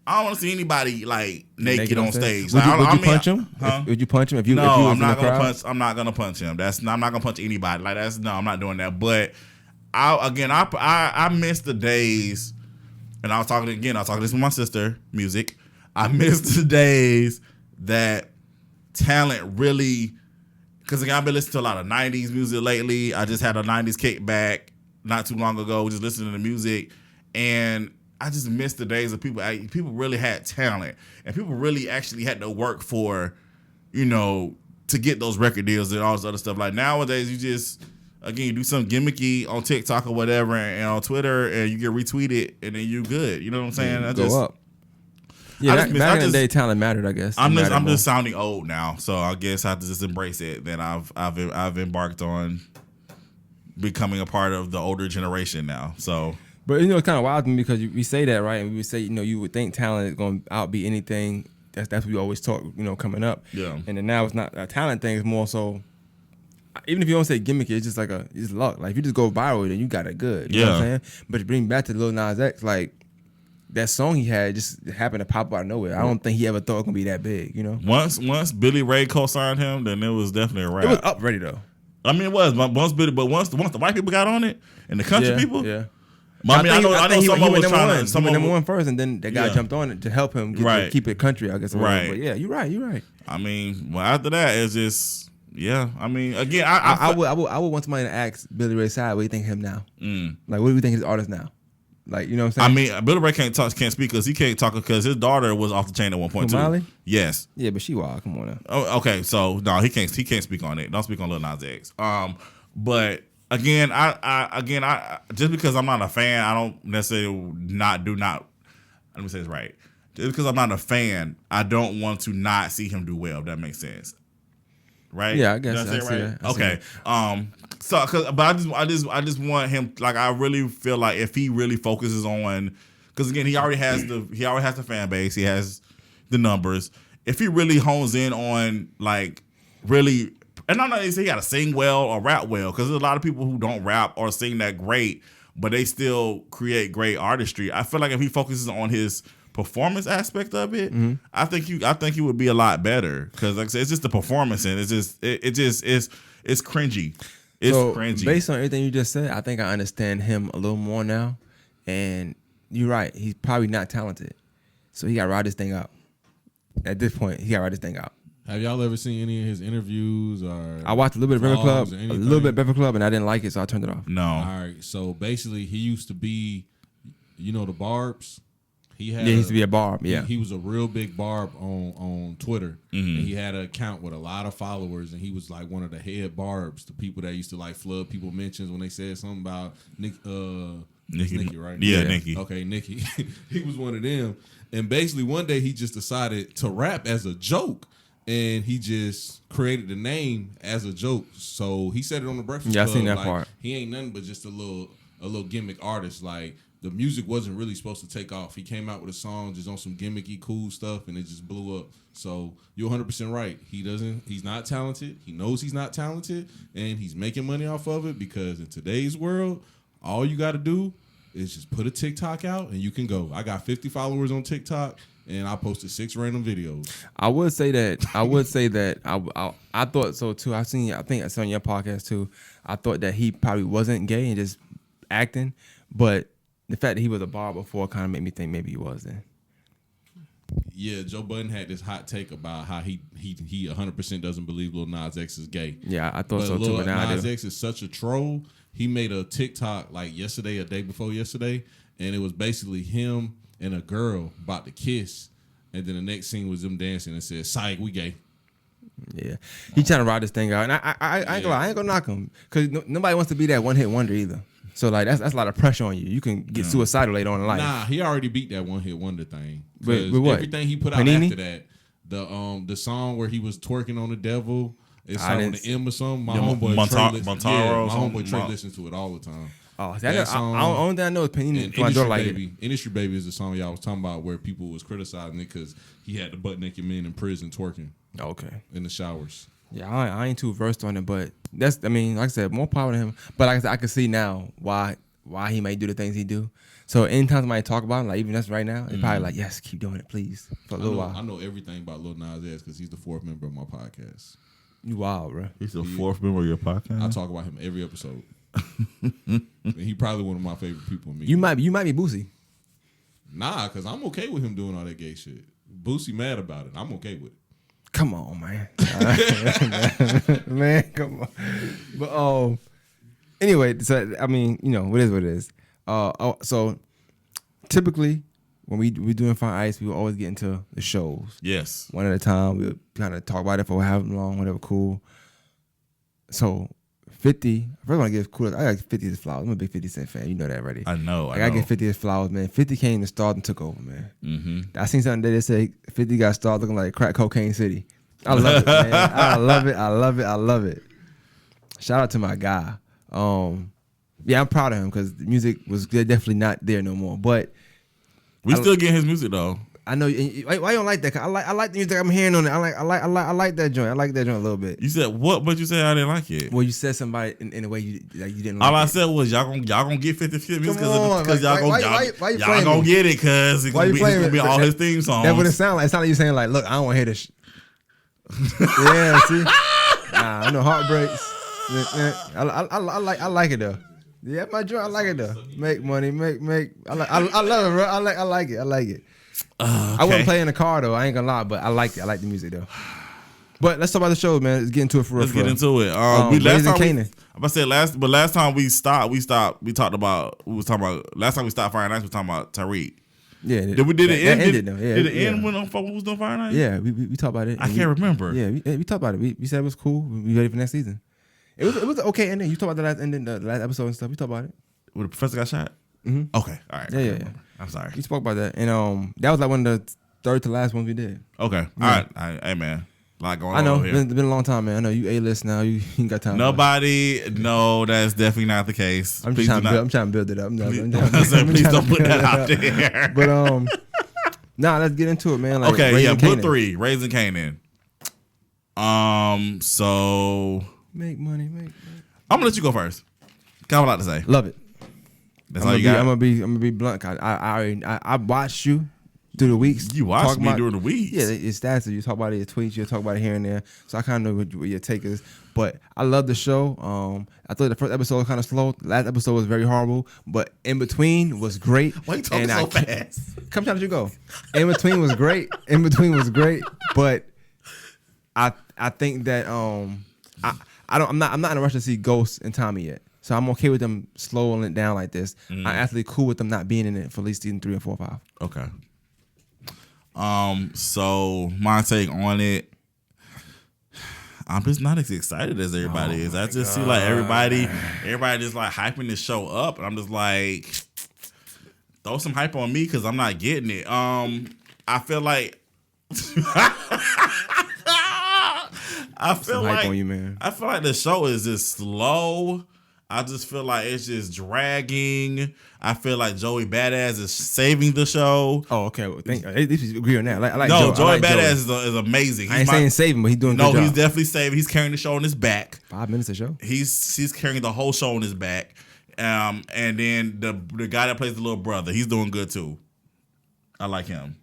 I don't want to see anybody like naked on stage. Would you punch him? Huh? Would you punch him if you? No, if you was I'm not in the gonna crowd? punch. I'm not gonna punch him. I'm not gonna punch anybody. I'm not doing that. But I miss the days, and I was talking this with my sister, music. I miss the days that talent really, because again, I've been listening to a lot of 90s music lately. I just had a 90s kickback not too long ago, just listening to music, and I just miss the days of people really had talent, and people really actually had to work for, to get those record deals and all this other stuff. Like nowadays, you just, again, you do something gimmicky on TikTok or whatever and on Twitter, and you get retweeted, and then you good. You know what I'm saying? Go up. Yeah, back in the day, talent mattered, I guess. I'm just sounding old now, so I guess I have to just embrace it. Then I've embarked on becoming a part of the older generation now. So, but it's kind of wild to me because we say that, right? And we would say, you would think talent is going to outbe anything. That's what we always talk, coming up. Yeah. And then now it's not a talent thing. It's more so, even if you don't say gimmicky, it's just like it's luck. Like if you just go viral, then you got it good. You know what I'm saying? But to bring back to Lil Nas X, like that song he had just happened to pop out of nowhere. I don't think he ever thought it was gonna be that big. Once Billy Ray co-signed him, then it was definitely a wrap. It was up ready though. I mean, it was. But once the white people got on it and the country people, yeah. I know someone was trying to. Someone number one first, and then that guy jumped on it to help him keep it country, I guess. Right. But yeah, you're right. I mean, well, after that, it's just, yeah. I mean, again, I would want somebody to ask Billy Ray side, what do you think of him now? Like, what do you think of his artist now? Like, you know what I'm saying? I mean, Billy Ray can't speak because he can't talk because his daughter was off the chain at one point too. Molly? Yes. Yeah, but she wild. Come on now. Oh, okay, so no, he can't speak on it. Don't speak on Lil Nas X. But again, I just because I'm not a fan, I don't necessarily let me say this right. Just because I'm not a fan, I don't want to not see him do well. If that makes sense, right? Yeah, I guess. Did I say it right? Okay. But I just want him. Like, I really feel like if he really focuses on, because again, he already has the fan base. He has the numbers. If he really hones in on like really. And I'm not saying he got to sing well or rap well, because there's a lot of people who don't rap or sing that great, but they still create great artistry. I feel like if he focuses on his performance aspect of it, I think he would be a lot better. Because like I said, it's just the performance, and it's cringy. It's cringy. Based on everything you just said, I think I understand him a little more now. And you're right, he's probably not talented, so he got to ride this thing out. At this point, he got to ride this thing out. Have y'all ever seen any of his interviews or? I watched a little bit of Breakfast Club, and I didn't like it, so I turned it off. No. All right. So basically, he used to be, the Barbs. He used to be a Barb. Yeah. He was a real big Barb on Twitter. And he had an account with a lot of followers, and he was like one of the head Barbs, the people that used to like flood people mentions when they said something about Nikki, right? Yeah, Nikki. Okay, Nikki. He was one of them. And basically, one day he just decided to rap as a joke. And he just created the name as a joke. So he said it on the Breakfast Club. Yeah, I seen that part. He ain't nothing but just a little gimmick artist. Like, the music wasn't really supposed to take off. He came out with a song just on some gimmicky cool stuff, and it just blew up. So you're 100% right. He's not talented. He knows he's not talented, and he's making money off of it, because in today's world, all you got to do is just put a TikTok out and you can go. I got 50 followers on TikTok, and I posted 6 random videos. I would say that I thought so too. I think I saw on your podcast too. I thought that he probably wasn't gay and just acting, but the fact that he was a bar before kind of made me think maybe he was then. Yeah, Joe Budden had this hot take about how he 100% doesn't believe Lil Nas X is gay. Yeah, I thought so too. But now Nas X is such a troll. He made a TikTok like yesterday, a day before yesterday, and it was basically him and a girl about to kiss, and then the next scene was them dancing and said, "Psych, we gay." Yeah, he trying to ride this thing out, and I ain't gonna knock him, because nobody wants to be that one hit wonder either. So like that's a lot of pressure on you. You can get suicidal later on in life. Nah, he already beat that one hit wonder thing. With what? Everything he put out Panini? after that, the song where he was twerking on the devil, it's on the M or something. My homeboy Trey listens to it all the time. Oh, that song, only thing I know is Panini. Industry Baby is the song y'all was talking about where people was criticizing it because he had the butt naked men in prison twerking. Okay. In the showers. Yeah, I ain't too versed on it, but like I said, more power to him. But like I said, I can see now why he may do the things he do. So anytime somebody talk about him, like even us right now, it's probably like, yes, keep doing it, please, for a little while. I know everything about Lil Nas X because he's the 4th member of my podcast. You wild, bro. He's the 4th member of your podcast? I talk about him every episode. He probably one of my favorite people in me. You might be Boosie. Nah, because I'm okay with him doing all that gay shit. Boosie mad about it. I'm okay with it. Come on, man. Man, come on. But anyway, so I mean, you know, what it is. So typically when we doing Fire&Ice, we will always get into the shows. Yes. One at a time. We'll kind of talk about it for however long, whatever, cool. So 50, first I want to give kudos. I got 50 his flowers. I'm a big 50 Cent fan. You know that already. I know. I get 50 his flowers, man. 50 came to start and took over, man. Mm-hmm. I seen something that they say 50 got started looking like crack cocaine city. I love it, man. I love it. I love it. I love it. Shout out to my guy. Yeah, I'm proud of him because the music was definitely not there no more. But we still get his music though. I know. Why you don't like that? 'Cause I like the music I'm hearing on it. I like that joint. I like that joint a little bit. You said what? But you said I didn't like it. Well, you said somebody in a way you didn't like. All I it. said was y'all gonna get 50 music because Like, y'all gonna get it because it's gonna be all his theme songs. That wouldn't sound like. It sounded like you saying like, look, I don't want to hear this. Yeah, see, I know heartbreaks. I like it though. Yeah, my joint. I like it though. Make money, make. I love it, bro. I like it. Okay. I wouldn't play in the car though. I ain't gonna lie, but I like it. I like the music though. But let's talk about the show, man. Let's get into it for real. Let's get into it. Last time we stopped. We was talking about last time we stopped Fire&Ice. We were talking about Tariq. Yeah. Did it end? Ended though. Yeah. Did it end when we was doing Fire&Ice? Yeah, we talked about it. I can't remember. Yeah, we talked about it. We said it was cool. We ready for next season. It was an okay ending. You talked about the last ending, the last episode and stuff. We talked about it. When the professor got shot? Mm-hmm. Okay. All right. Yeah. I'm sorry. We spoke about that. And that was like one of the third to last ones we did. Okay. Yeah. All right. Hey, man. A lot going I know. on here. It's been a long time, man. I know you A-list now. You ain't got time. No, that's definitely not the case. I'm trying to build it up. Please don't put that out there. But nah, let's get into it, man. Like, okay, Raising put Kanan. 3, Raising Kanan. So Make money. I'm gonna let you go first. Got a lot to say. Love it. That's all you got. I'm gonna be blunt. I watched you through the weeks. You watched me during the weeks. Yeah, it's stats. You talk about it, your tweets. You talk about it here and there. So I kind of know what your take is. But I love the show. I thought the first episode was kind of slow. The last episode was very horrible. But in between was great. Why you talking so fast? Come down as you go. In between was great. But I think that I'm not in a rush to see Ghost and Tommy yet. So I'm okay with them slowing it down like this. I'm actually cool with them not being in it for at least season 3 and 4 or 5. Okay. So my take on it, I'm just not as excited as everybody is. I just see like everybody just like hyping this show up, and I'm just like, throw some hype on me because I'm not getting it. I feel like I feel hype like on you, man. I feel like the show is just slow. I just feel like it's just dragging. I feel like Joey Badass is saving the show. Oh, okay. Well, at least we agree on that. I like no, Joey Badass is amazing. I ain't saying saving, but he's doing a good job. No, he's definitely saving. He's carrying the show on his back. 5 minutes a show. He's carrying the whole show on his back. And then the guy that plays the little brother, he's doing good too. I like him.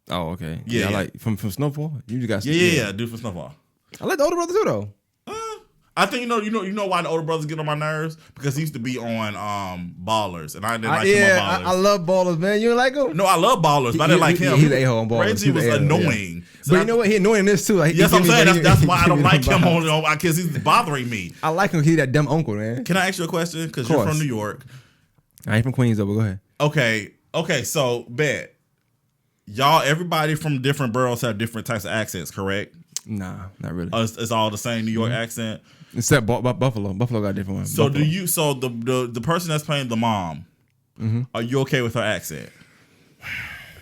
Oh, okay. Yeah. I like from Snowfall. You just got yeah, dude from Snowfall. I like the older brother too though. I think you know why the older brothers get on my nerves, because he used to be on Ballers, and I didn't like him on Ballers. I love Ballers, man. You don't like him? No, I love Ballers, but I didn't like him. He's a-hole on Ballers. Reggie was annoying. Yeah. So but you know what? He annoying this too. Like, yes, I'm saying that's why I don't like him on because he's bothering me. I like him. He's that dumb uncle, man. Can I ask you a question? Because you're from New York. I ain't from Queens though, but go ahead. Okay. So bet y'all, everybody from different boroughs have different types of accents, correct? Nah, not really. It's all the same New York accent. Except Buffalo. Buffalo got a different ones. So Buffalo. So the person that's playing the mom, are you okay with her accent?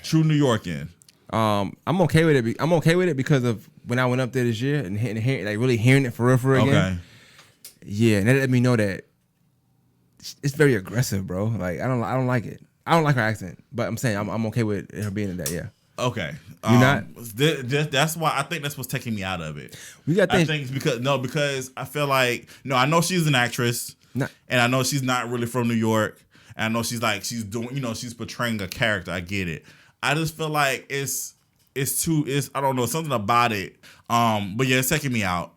True New Yorkan. I'm okay with it. I'm okay with it because of when I went up there this year and really hearing it for real again. Okay. Yeah, and that let me know that it's very aggressive, bro. Like I don't like it. I don't like her accent, but I'm saying I'm okay with her being in that. Yeah. Okay. You're not? That's why I think that's what's taking me out of it. We got things. I think because I feel like I know she's an actress, and I know she's not really from New York, and I know she's doing she's portraying a character. I get it. I just feel like it's I don't know, something about it. But yeah, it's taking me out.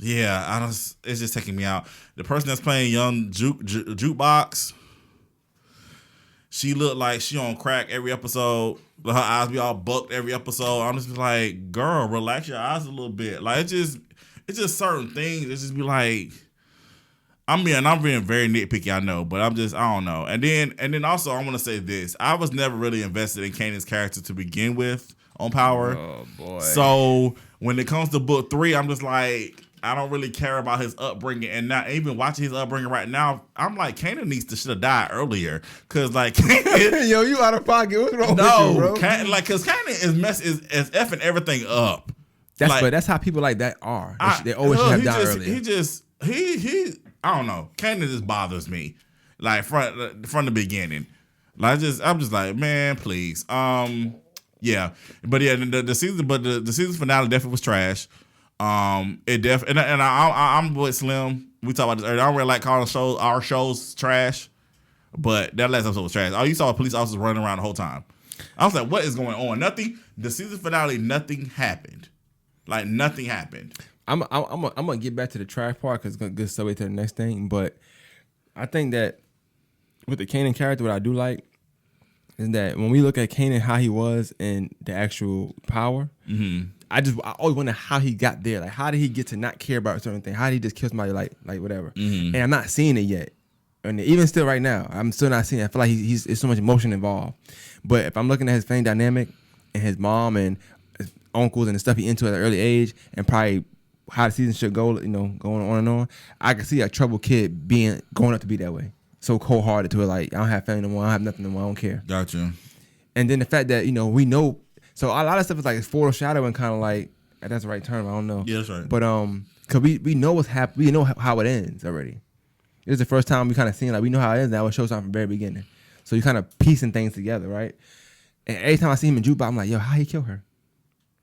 Yeah, it's just taking me out. The person that's playing young Jukebox, she looked like she on crack every episode. Her eyes be all bucked every episode. I'm just like, girl, relax your eyes a little bit. Like it's just certain things. It just be like, I'm being very nitpicky, I know, but I don't know. And then also I want to say this. I was never really invested in Kanan's character to begin with on Power. Oh boy. So when it comes to book 3, I'm just like, I don't really care about his upbringing, and not even watching his upbringing right now. I'm like, Kanan needs to should have died earlier, cause like, yo, you out of pocket. What's wrong with you, bro? Cause Kanan is effing everything up. But that's how people like that are. They always should have died earlier. He I don't know. Kanan just bothers me, like from the beginning. Like I'm just like, man, please. Yeah, but yeah, the season finale definitely was trash. I'm with Slim. We talked about this earlier. I don't really like calling our shows trash, but that last episode was trash. Oh, you saw police officers running around the whole time. I was like, what is going on? Nothing. The season finale, nothing happened. Like nothing happened. I'm gonna get back to the trash part because it's gonna get segue to the next thing. But I think that with the Kanan character, what I do like is that when we look at Kanan, how he was in the actual Power. Mm-hmm. I always wonder how he got there. Like, how did he get to not care about a certain thing? How did he just kill somebody like whatever? Mm-hmm. And I'm not seeing it yet. And even still right now, I'm still not seeing it. I feel like there's so much emotion involved. But if I'm looking at his family dynamic and his mom and his uncles and the stuff he into at an early age and probably how the season should go, going on and on, I can see a troubled kid going up to be that way. So cold-hearted to it, like, I don't have family no more, I don't have nothing no more, I don't care. Gotcha. And then the fact that, we know. So a lot of stuff is like foreshadowing, kind of like, that's the right term, I don't know. Yeah, that's right. But cause we know what's happening, we know how it ends already. This is the first time we kind of seen, like, we know how it ends now. It shows time from the very beginning. So you kind of piecing things together, right? And every time I see him in Jukebox, I'm like, yo, how he kill her?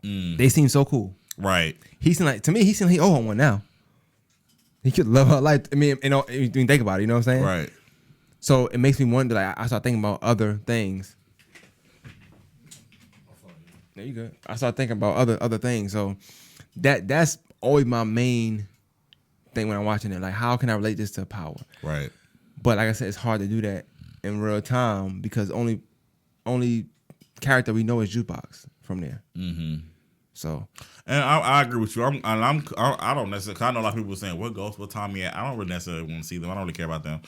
They seem so cool. Right. He seemed like, to me, he owe one now. He could love her life. I mean, you think about it, you know what I'm saying? Right. So it makes me wonder, like, I start thinking about other things. There you go. I start thinking about other things. So that's always my main thing when I'm watching it. Like, how can I relate this to Power? Right. But like I said, it's hard to do that in real time because only character we know is Jukebox from there. Mm-hmm. So, and I agree with you. I don't necessarily. I know a lot of people saying what Ghost, what Tommy at. I don't really necessarily want to see them. I don't really care about them.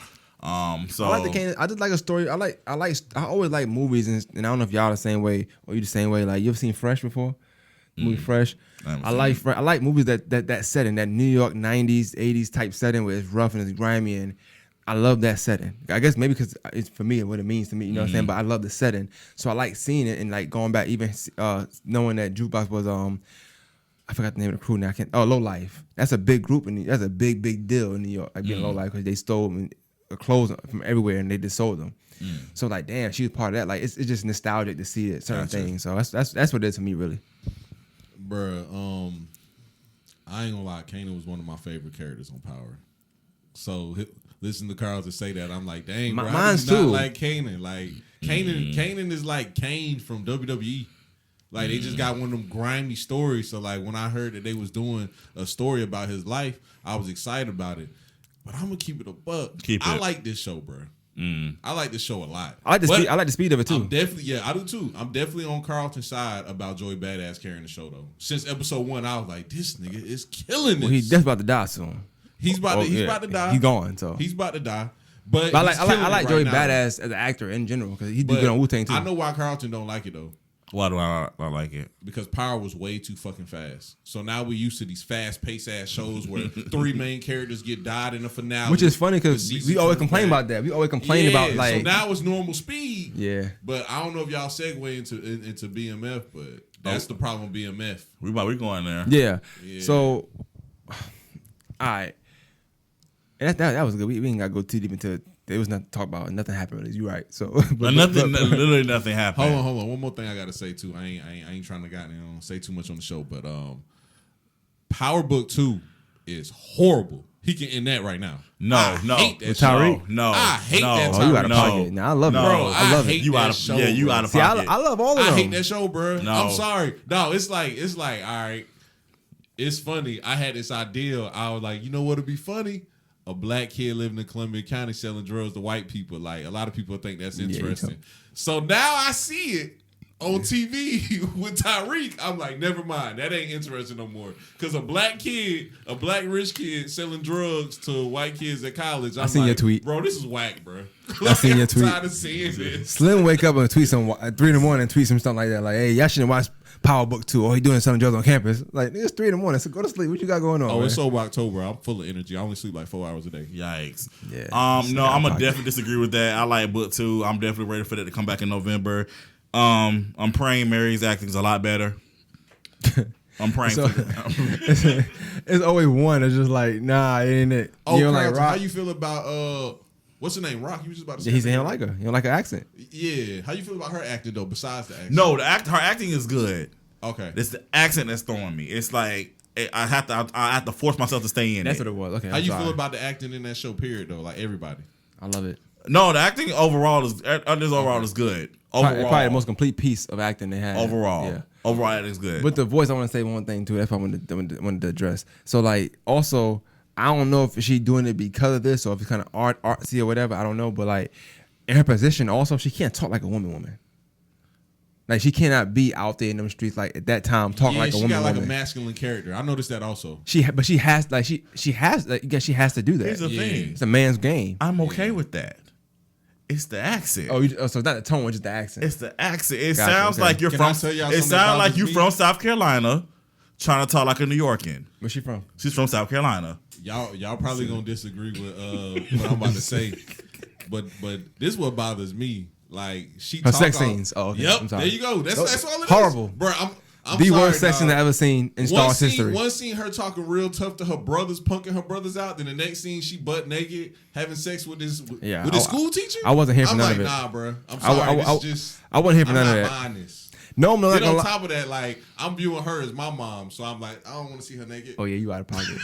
So I like the Kanan. I just like a story. I always like movies, and I don't know if y'all the same way or you the same way. Like, you ever seen Fresh before? Movie Fresh. I like movies that setting, that New York 90s, 80s type setting where it's rough and it's grimy, and I love that setting. I guess maybe because it's for me what it means to me, you know what I'm saying? But I love the setting, so I like seeing it and like going back, even knowing that Jukebox was I forgot the name of the crew now. Low Life. That's a big group and that's a big deal in New York. Like being Low Life because they stole clothes from everywhere and they just sold them. So like, damn, she was part of that. Like, it's just nostalgic to see it, certain things. So that's what it is to me, really. Bruh, I ain't gonna lie, Kanan was one of my favorite characters on Power. So listen to Carlton say that, I'm like, dang, bro, mine's I do not too. like Kanan. Like, Kanan is like Kane from WWE. Like, they just got one of them grimy stories. So like, when I heard that they was doing a story about his life, I was excited about it. But I'm gonna keep it a buck. I like this show, bro. I like this show a lot. I like the speed of it too. I do too. I'm definitely on Carlton's side about Joey Badass carrying the show though. Since episode 1, I was like, this nigga is killing this. Well, he's just about to die soon. He's about to die. He's gone. So he's about to die. But I like Joey Badass as an actor in general because he did good on Wu-Tang too. I know why Carlton don't like it though. Why do I like it? Because Power was way too fucking fast. So now we're used to these fast-paced ass shows where 3 main characters get died in the finale. Which is funny because we always complain about that. We always complain about like. So now it's normal speed. Yeah. But I don't know if y'all segue into BMF, but that's the problem with BMF. We going there. Yeah. So, all right. And that was good. We ain't gotta go too deep into it. There was nothing to talk about. Nothing happened really. You're right. So, literally nothing happened. Hold on. One more thing I gotta say too. I ain't trying to say too much on the show, but Power Book 2 is horrible. He can end that right now. I hate that show. No, I hate that. Oh, you out of pocket. Now I love it, bro. I love it. You out of show. Yeah, you out of pocket. I love all of them. I hate that show, bro. No. I'm sorry. No, it's like all right. it's funny. I had this idea. I was like, you know what would be funny? A black kid living in Columbia County selling drugs to white people. Like, a lot of people think that's interesting. So now I see it on TV with Tyreek. I'm like, never mind. That ain't interesting no more. Because a black rich kid selling drugs to white kids at college. I seen your tweet. Bro, this is whack, bro. I seen your tweet. I'm tired of seeing this. Slim wake up and tweet some 3 in the morning and tweet some stuff like that. Like, hey, y'all shouldn't watch Power Book 2. Oh, he doing selling drugs on campus. Like, it's 3 in the morning. So go to sleep. What you got going on? Oh, it's over October. I'm full of energy. I only sleep like 4 hours a day. Yikes. Yeah. No, I'm gonna definitely disagree with that. I like book 2. I'm definitely ready for that to come back in November. I'm praying Mary's acting is a lot better. I'm praying. So, it's always one that's just like, nah, it ain't it. Oh, you don't like Rock? How you feel about what's her name? Rock. You was just about to say. He said he don't like her. He don't like her accent. Yeah. How you feel about her acting though? Besides the accent. No, her acting is good. Okay. It's the accent that's throwing me. It's like I have to force myself to stay in. That's what it was. Okay. How you feel about the acting in that show? Period though. Like everybody. I love it. No, the acting overall is good. Overall, Probably the most complete piece of acting they had. Overall, Yeah. Overall, it is good. But the voice, I want to say one thing too. That's what I wanted to address. So like, also, I don't know if she's doing it because of this or if it's kind of artsy or whatever. I don't know. But like, in her position, also, she can't talk like a woman. Like, she cannot be out there in them streets like at that time talking like a woman. She got like a masculine character. I noticed that also. She has to do that. Here's the thing. It's a man's game. I'm okay with that. It's the accent. So it's not the tone, it's just the accent. It's the accent. It Gotcha, sounds okay. like you're Can from. I tell y'all It something sounds like that you bothers from me? South Carolina, trying to talk like a New Yorker. Where's she from? She's from South Carolina. Y'all probably gonna disagree with what I'm about to say, but this is what bothers me. Like Her sex scenes. Oh, okay. Yep. I'm sorry. There you go. That's all it is. Horrible. Bro, I'm The sorry, worst sex scene dog. I've ever seen in Star Wars history. One scene, her talking real tough to her brothers, punking her brothers out. Then the next scene, she butt naked, having sex with his school teacher. I wasn't here for I'm none like, of it. nah, bro. I'm sorry. This is just. I wasn't here for I'm none of not that. buying this. No, I'm not Then gonna on lie. top of that, like I'm viewing her as my mom, so I'm like, I don't want to see her naked. Oh yeah, you out of pocket.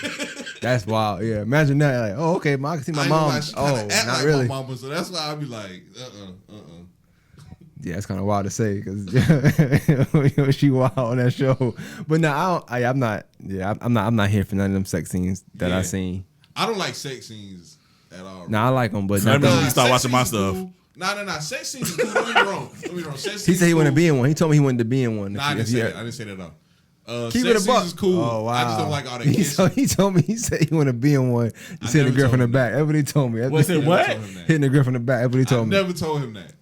That's wild. Yeah, imagine that. Like, oh okay, I can see my mom. Oh, act not like really. my mama, so that's why I'd be like, Yeah, it's kind of wild to say because she wild on that show. But no, I'm not. Yeah, I'm not here for none of them sex scenes that I seen. I don't like sex scenes at all. Nah, I like them, but Let me not start sex watching my scenes is stuff. cool. Nah. Sex scenes is cool. Don't get me wrong. Sex he scenes said he is wanted to cool. be in one. He told me he wanted to be in one. Nah, I didn't say that. I didn't say that at all. Keep sex it a buck. scenes is cool. Oh wow. I just don't like all that He kissing. told me he said he wanted to be in one. He's hitting the never girl from told the him back. That's what he told me. What's it? What? Hitting the girl from the back. That's what he told me. Never told him that.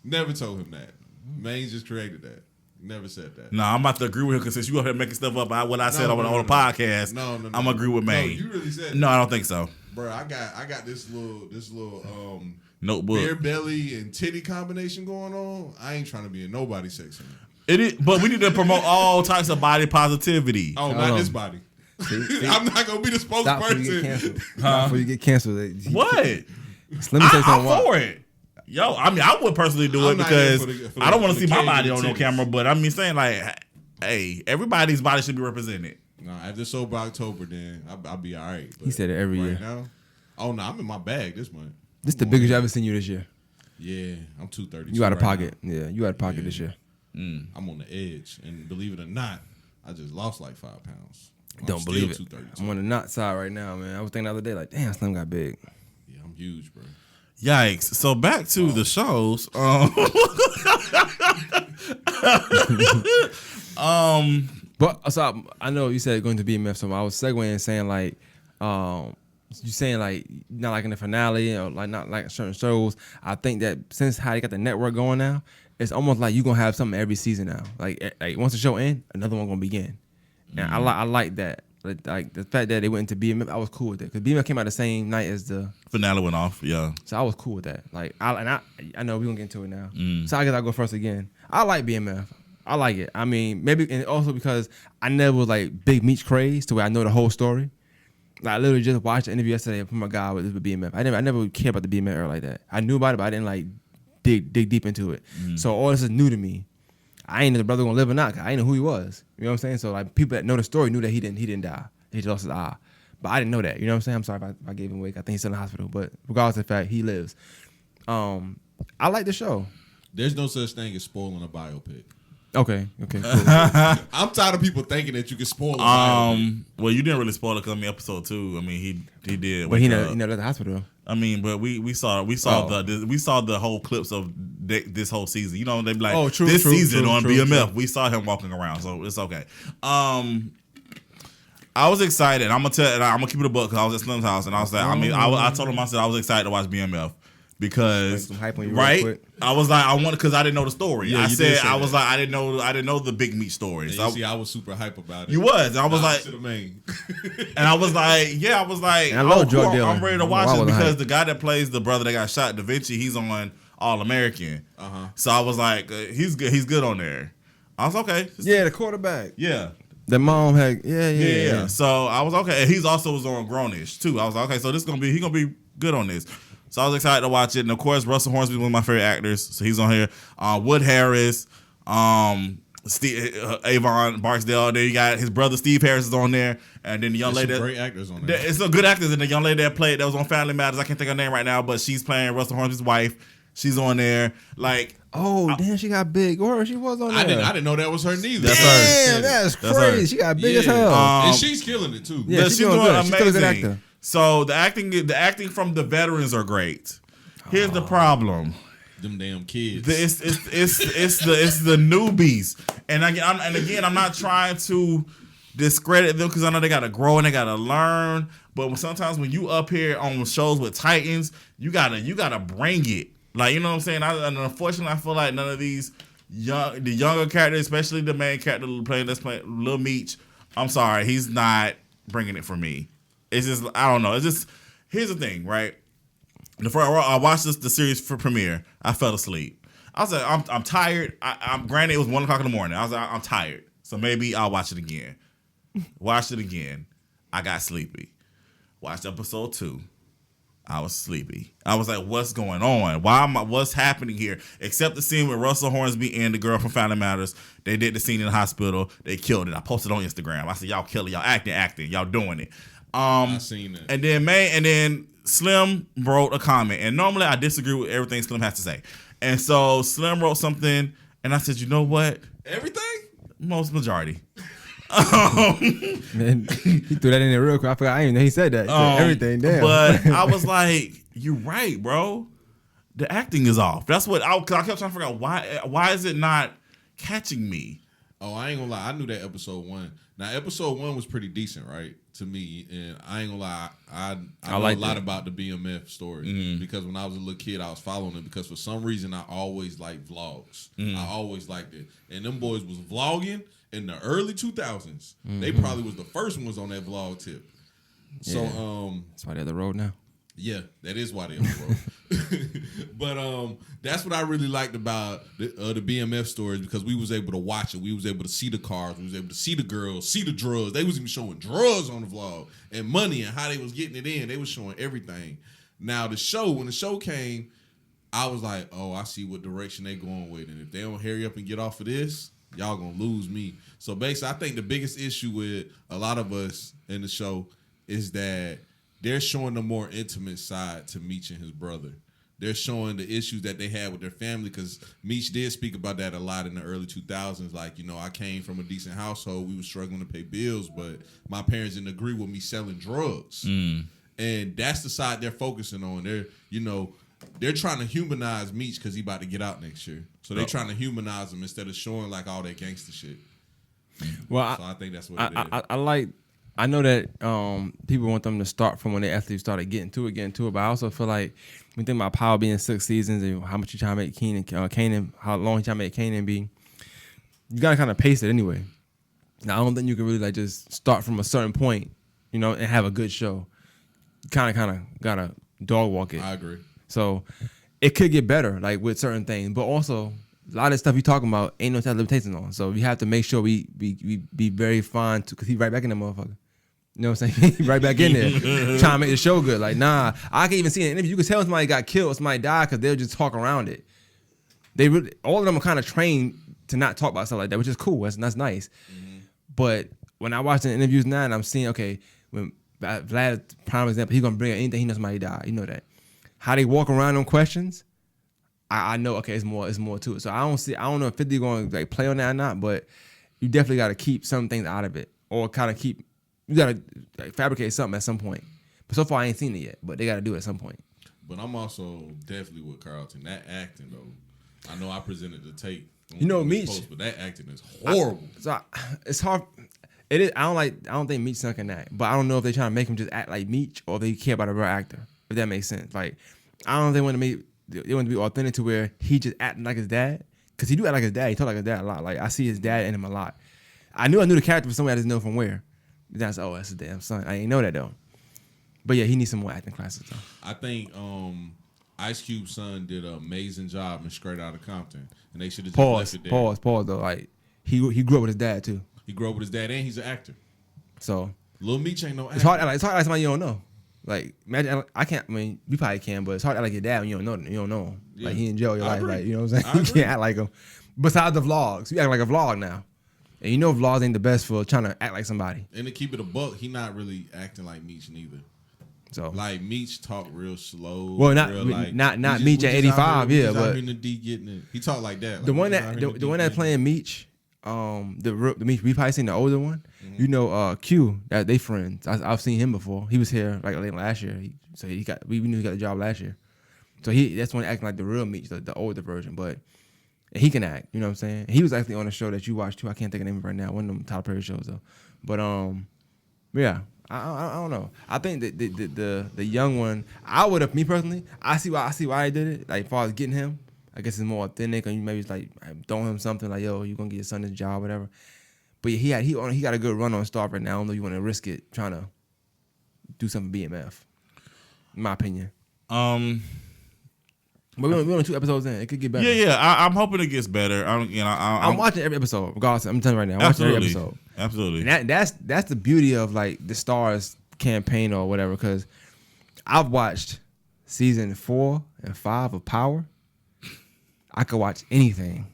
Never told him that. Maine just created that. Never said that. Nah, I'm about to agree with him because since you up here making stuff up, what I said on the podcast, No. I'm gonna agree with Maine. No, you really said No, that. I don't think so. Bro, I got this little Notebook. beer belly and titty combination going on. I ain't trying to be in nobody's sex scene. It is, but we need to promote all types of body positivity. Oh, not this body. See? I'm not gonna be the Stop before you get spokesperson. canceled. Stop before you get canceled. What? Let me say I'm something. for it. Yo, I mean, I would personally do it I'm not here because for the- I don't want to for see the my body cage on and no titties. camera. But I mean, saying like, hey, everybody's body should be represented. Nah, after this sober October, then I'll be all right. He said it every year. Now, oh no, I'm in my bag this month. This the biggest you ever seen you this year. Yeah, I'm 230. You out of pocket. Yeah, you out of pocket this year. I'm on the edge, and believe it or not, I just lost like 5 pounds. I'm Don't still believe it. 232. I'm on the knot side right now, man. I was thinking the other day, like, damn, Slim got big. Yeah, I'm huge, bro. Yikes! So back to the shows. But so I know you said going to BMF, so I was segueing saying like, you saying like not like in the finale or like not like certain shows. I think that since how they got the network going now, it's almost like you gonna have something every season now. Like once the show end, another one gonna begin. And I like that. Like the fact that they went into BMF, I was cool with that because BMF came out the same night as the Finale went off. Yeah. So I was cool with that. Like I know we're gonna get into it now. So I guess I'll go first again. I like BMF. I like it. I mean, maybe and also because I never was like big Meech craze to where I know the whole story. Like, I literally just watched the interview yesterday from a guy with BMF. I never cared about the BMF era like that. I knew about it, but I didn't like dig deep into it. So all this is new to me. I ain't know the brother gonna live or not. 'Cause I ain't know who he was. You know what I'm saying? So like people that know the story knew that he didn't die. He just lost his eye. But I didn't know that. You know what I'm saying? I'm sorry if I gave him away. I think he's still in the hospital. But regardless of the fact, he lives. I like the show. There's no such thing as spoiling a biopic. Okay, cool. I'm tired of people thinking that you can spoil it. Well, you didn't really spoil it because episode 2. I mean, he did. But he never left the hospital. I mean, but we saw the whole clips of this whole season. You know, they be like, this season on BMF, we saw him walking around, so it's okay. I was excited. I'm gonna keep it a book because I was at Slim's house and I was like, I told him, I said I was excited to watch BMF because some hype on you right. Real quick. I was like, I wanted because I didn't know the story. Yeah, I said I was that. like, I didn't know the Big Meat story. And So see, I was super hype about it. you was. I was like, and I was like, And I love drug cool, dealing. I'm ready to watch I it wasn't because hyped. the guy that plays the brother that got shot, Da Vinci, he's on All American. So I was like, he's good. He's good on there. I was okay. Yeah, the quarterback. Yeah. The mom had yeah. So I was okay. And he's also was on Grownish too. I was like, okay, so he's gonna be good on this. So I was excited to watch it. And of course, Russell Hornsby is one of my favorite actors. So he's on here. Wood Harris, Avon Barksdale. Then you got his brother Steve Harris is on there. And then the young lady. Great actors on there. It's some good actors. And the young lady that was on Family Matters. I can't think of her name right now, but she's playing Russell Hornsby's wife. She's on there. Like, damn, she got big. Or she was on there. I didn't know that was her neither. That's Damn, her. that's That's crazy. her. She got big as hell. And she's killing it too. Yeah, she's doing doing good. amazing. She's still a good actor. So the acting from the veterans are great. Here's the problem. Them damn kids. It's the newbies, and again, I'm not trying to discredit them because I know they gotta grow and they gotta learn. But sometimes when you up here on shows with Titans, you gotta bring it. Like, you know what I'm saying? And unfortunately, I feel like none of these the younger characters, especially the main character playing Lil Meech. I'm sorry, he's not bringing it for me. It's just, I don't know. It's just, here's the thing, right? Before I watched the series for premiere, I fell asleep. I was like, I'm tired. I'm granted it was 1:00 in the morning. I was like, I'm tired, so maybe I'll watch it again. Watched it again. I got sleepy. Watched episode 2. I was sleepy. I was like, what's going on? What's happening here? Except the scene with Russell Hornsby and the girl from Family Matters. They did the scene in the hospital. They killed it. I posted on Instagram. I said, y'all killing, y'all acting, y'all doing it. I seen that. And then Slim wrote a comment. And normally I disagree with everything Slim has to say. And so Slim wrote something, and I said, you know what? Everything? Majority. Man, he threw that in there real quick. I forgot. I didn't even know he said that. He said everything. Damn. But I was like, you're right, bro. The acting is off. That's what I kept trying to figure out why is it not catching me? Oh, I ain't gonna lie. I knew that episode 1. Now, episode 1 was pretty decent, right? To me. And I ain't gonna lie. I know like a lot that. about the BMF story. Because when I was a little kid, I was following it because for some reason I always liked vlogs. I always liked it. And them boys was vlogging in the early 2000s. They probably was the first ones on that vlog tip. So that's why they're the road now. yeah, that is why they're on the road. But that's what I really liked about the BMF stories because we was able to watch it. We was able to see the cars. We was able to see the girls, see the drugs. They was even showing drugs on the vlog and money and how they was getting it in. They was showing everything. Now when the show came, I was like, oh, I see what direction they going with. And if they don't hurry up and get off of this, y'all gonna lose me. So basically, I think the biggest issue with a lot of us in the show is that they're showing the more intimate side to Meech and his brother. They're showing the issues that they had with their family because Meech did speak about that a lot in the early 2000s. Like, you know, I came from a decent household. We were struggling to pay bills, but my parents didn't agree with me selling drugs. And that's the side they're focusing on. They're trying to humanize Meech because he about to get out next year. So they're trying to humanize him instead of showing like all that gangster shit. Well, So I think that's what it is. I know that people want them to start from when they actually started getting to it, but I also feel like when you think about Power being 6 seasons and how much you trying to make Kanan, how long you trying to make Kanan be, you gotta kind of pace it anyway. Now I don't think you can really like just start from a certain point, you know, and have a good show. You kind of gotta dog walk it. I agree. So it could get better, like with certain things, but also a lot of stuff you talking about ain't no time limitations on. So we have to make sure we be very fine because he right back in the motherfucker. You know what I'm saying? He right back in there trying to make the show good. Like, nah, I can even see in an interview. You can tell somebody got killed, or somebody died because they'll just talk around it. All of them are kind of trained to not talk about stuff like that, which is cool. That's nice. But when I watch the interviews now and I'm seeing, okay, when Vlad, prime example, he's gonna bring up anything he knows somebody died. You know that. How they walk around on questions, I know okay, it's more to it. So I don't know if 50 going to like play on that or not, but you definitely got to keep some things out of it, or kind of you got to like, fabricate something at some point. But so far I ain't seen it yet, but they got to do it at some point. But I'm also definitely with Carlton. That acting though, I know I presented the tape. You know, Meech, but that acting is horrible. It's hard. It is. I don't think Meech sunk in that, but I don't know if they trying to make him just act like Meech or if they care about a real actor. If that makes sense. Like I don't know if they want to be authentic to where he just acting like his dad, because he do act like his dad. He talk like his dad a lot. Like I see his dad in him a lot. I knew the character from somewhere. I just know from where. That's that's his damn son. I ain't know that though. But yeah, he needs some more acting classes though. I think Ice Cube's son did an amazing job in Straight Outta Compton, and they should have just left it there. Pause though. Like he grew up with his dad too. He grew up with his dad, and he's an actor. So Lil Meech ain't no actor. it's hard to act like somebody you don't know. Like imagine I can't. I mean, you probably can, but it's hard to act like your dad when you don't know him. You don't know him. Yeah. Like he enjoy your life. Agree. Like you know what I'm saying. I You agree. can't act like him. Besides the vlogs, you act like a vlog now, and you know vlogs ain't the best for trying to act like somebody. And to keep it a buck, he not really acting like Meech neither. So Like Meech talk real slow. well, not real, like, not we Meech just at out 85, here- we yeah, just out but here in the D getting it. He talk like that. Like, the we one just out here in that D the one that's getting playing Meech, the Meech, we probably seen the older one. Mm-hmm. You know, Q, that they friends. I've seen him before. He was here like late last year. We knew he got the job last year. So that's when acting like the real Meech, the older version. But he can act. You know what I'm saying? He was actually on a show that you watched too. I can't think of the name of it right now. One of them Tyler Perry shows though. But yeah. I don't know. I think that the young one, I would have, me personally, I see why I did it. Like, as far as getting him, I guess it's more authentic, and maybe it's like throwing him something like, yo, you gonna get your son this job, whatever. But yeah, he got a good run on Star right now. I don't know if you want to risk it trying to do something BMF. In my opinion. But we're only 2 episodes in. It could get better. Yeah. I'm hoping it gets better. I'm watching every episode. Regardless, I'm telling you right now. I'm watching every episode. Absolutely. And that's the beauty of like the Stars campaign or whatever. Because I've watched season 4 and 5 of Power. I could watch anything.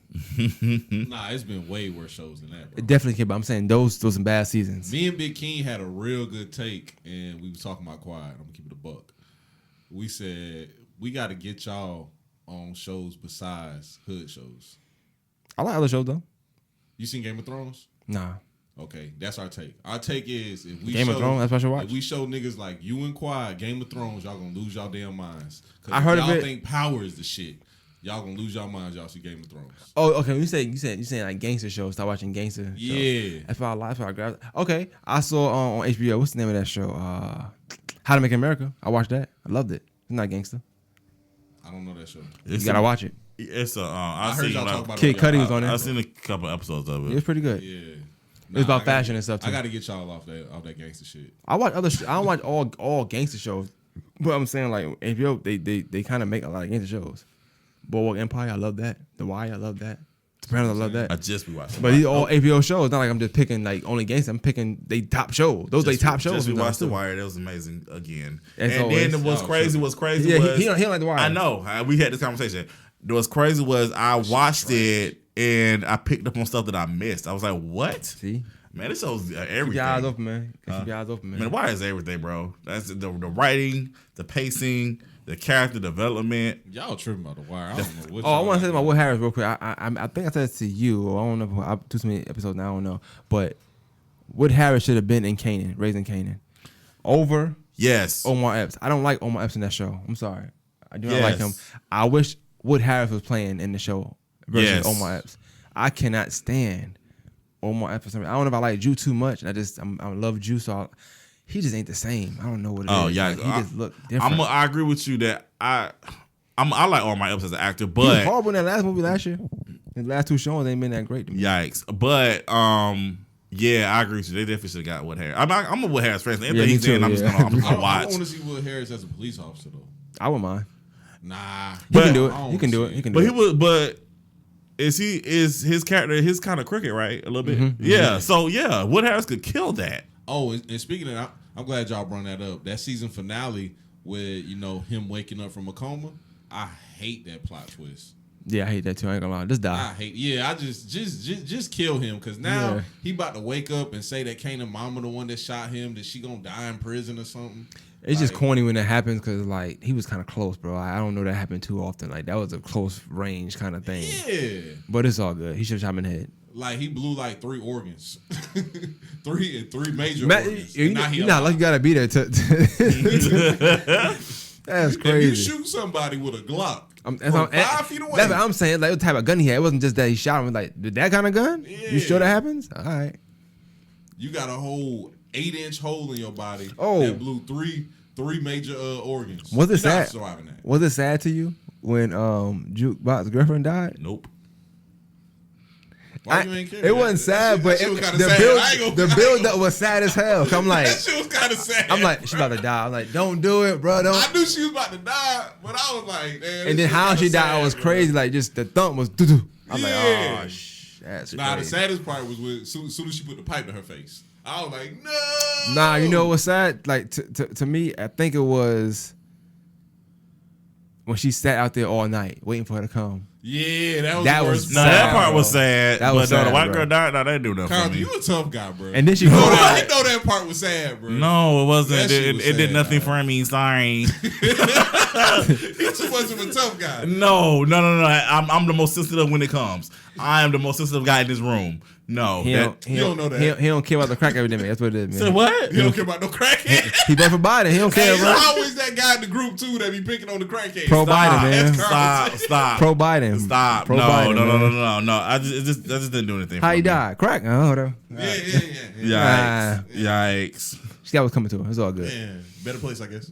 Nah, it's been way worse shows than that, bro. It definitely can. But I'm saying those some bad seasons. Me and Big King had a real good take, and we was talking about Quiet. I'm gonna keep it a buck. We said we got to get y'all on shows besides hood shows. I like other shows though. You seen Game of Thrones? Nah. Okay, that's our take. Our take is if we Game of Thrones, that's what I should watch. If we show niggas like you and Quiet Game of Thrones, y'all gonna lose y'all damn minds. I heard of y'all it. think Power is the shit. Y'all gonna lose y'all minds. Y'all see Game of Thrones. Oh, okay. You saying like gangster shows. Start watching gangster shows. Yeah. That's why I grabbed. Okay, I saw on HBO. What's the name of that show? How to Make America. I watched that. I loved it. It's not gangster. I don't know that show. You gotta watch it. It's a. I heard y'all talk about Kid it. Cudi was on there. I've seen a couple episodes of It it. was pretty good. Yeah. It's about I gotta fashion get- and stuff, too. I got to get y'all off that gangster shit. I watch other. I don't watch all gangster shows, but I'm saying like HBO they kind of make a lot of gangster shows. Boardwalk Empire, I love that. The Wire, I love that. Sopranos, I love I that. just be watching. But these all HBO shows. Not like I'm just picking like only gangster. I'm picking they top shows. Those they top shows. Just we sometimes, watched The too. Wire. That was amazing again. As And always. then what's Oh, crazy sure. was Yeah, was he don't like The Wire. I know. We had this conversation. What's crazy was I watched it and I picked up on stuff that I missed. I was like, what? See, Man, this shows everything. keep your eyes open, man. Keep your eyes open, man. Man, The Wire is everything, bro. That's the writing, the pacing, the character development. Y'all tripping about The Wire. I don't know what. Oh, I y'all want to say like. about Will Harris real quick. I think I said it to you. Or I don't know. I do so many episodes now. I don't know. But Wood Harris should have been in Kanan, Raising Kanan, over Yes. Omar Epps. I don't like Omar Epps in that show. I'm sorry. I do not like him. Yes. I wish Wood Harris was playing in the show versus Yes. Omar Epps. I cannot stand Omar Epps for some reason. I don't know if I like Jew too much. I love Jew, so he just ain't the same. I don't know what it is. Oh yeah, Like, he just look different. I agree with you that I like all my Epps as an actor, He was but horrible in that last movie last year. His last 2 shows ain't been that great to me. yikes. But yeah, I agree with you. They definitely should have got Wood Harris. I'm a Wood Harris fan. Everything me he's too, in, I'm just yeah. gonna I watch. want to see Will Harris as a police officer though. I wouldn't mind. Nah, He But- can do I it. don't He can do see it. He can But do he it. was. But is his character? His kind of crooked, right? A little bit. Mm-hmm. Yeah. So yeah, Wood Harris could kill that. Oh, and speaking of that, I'm glad y'all brought that up. That season finale with him waking up from a coma. I hate that plot twist. Yeah, I hate that too. I ain't gonna lie. Just die. I just kill him because now Yeah. he about to wake up and say that Kanan mama the one that shot him, that she gonna die in prison or something. It's just corny when it happens because like he was kind of close, bro. I don't know that happened too often. Like that was a close range kind of thing. Yeah, but it's all good. He should have shot him in the head. like he blew like 3 organs, three major Man, organs. you're not like you gotta be there. That's crazy. If you shoot somebody with a Glock from 5 feet away, that's what I'm saying. Like what type of gun he had? It wasn't just that he shot him. Like that kind of gun? Yeah. You sure that happens? All right. you got a whole 8-inch hole in your body Oh. that blew three major organs. Was it You're not sad? surviving that. Was it sad to you when Jukebox's girlfriend died? Nope. Why you ain't care? It wasn't sad, but the build up was sad as hell. I'm like, that shit was kind of sad. I'm like, she about to die. I'm like, don't do it, bro. Don't. I knew she was about to die, but I was like, man. And then how she died was crazy. Like just the thump was doo-doo. I'm like, Yeah. oh, that's Nah, the crazy. saddest part was when soon as she put the pipe to her face. I was like, no. Nah, you know what's sad? Like to me, I think it was when she sat out there all night waiting for her to come. Yeah, that was That the was worst. No, sad, that part bro. was sad. That was but no, sad, the white bro. girl died. No, they didn't do nothing Carl, for me. you a tough guy, bro. And then she I cried. know that part was sad, bro. No, it wasn't. That shit It was did sad, nothing dog. for me. Sorry. He's too much of a tough guy. No. I'm the most sensitive when it comes. I am the most sensitive guy in this room. No. He don't know that. He don't care about the crack epidemic. That's what it is, man. Say what? You don't care about no crackhead. He voted for Biden. He don't care, Hey, bro. there's always that guy in the group too that be picking on the crackhead. Pro Biden, man. Stop. Pro Biden. Stop. Pro No. Biden, man. No. I just didn't do anything. How for he me. died? Crack? Whatever. Yeah. Yikes. She got what's coming to her. It's all good. Man, better place, I guess.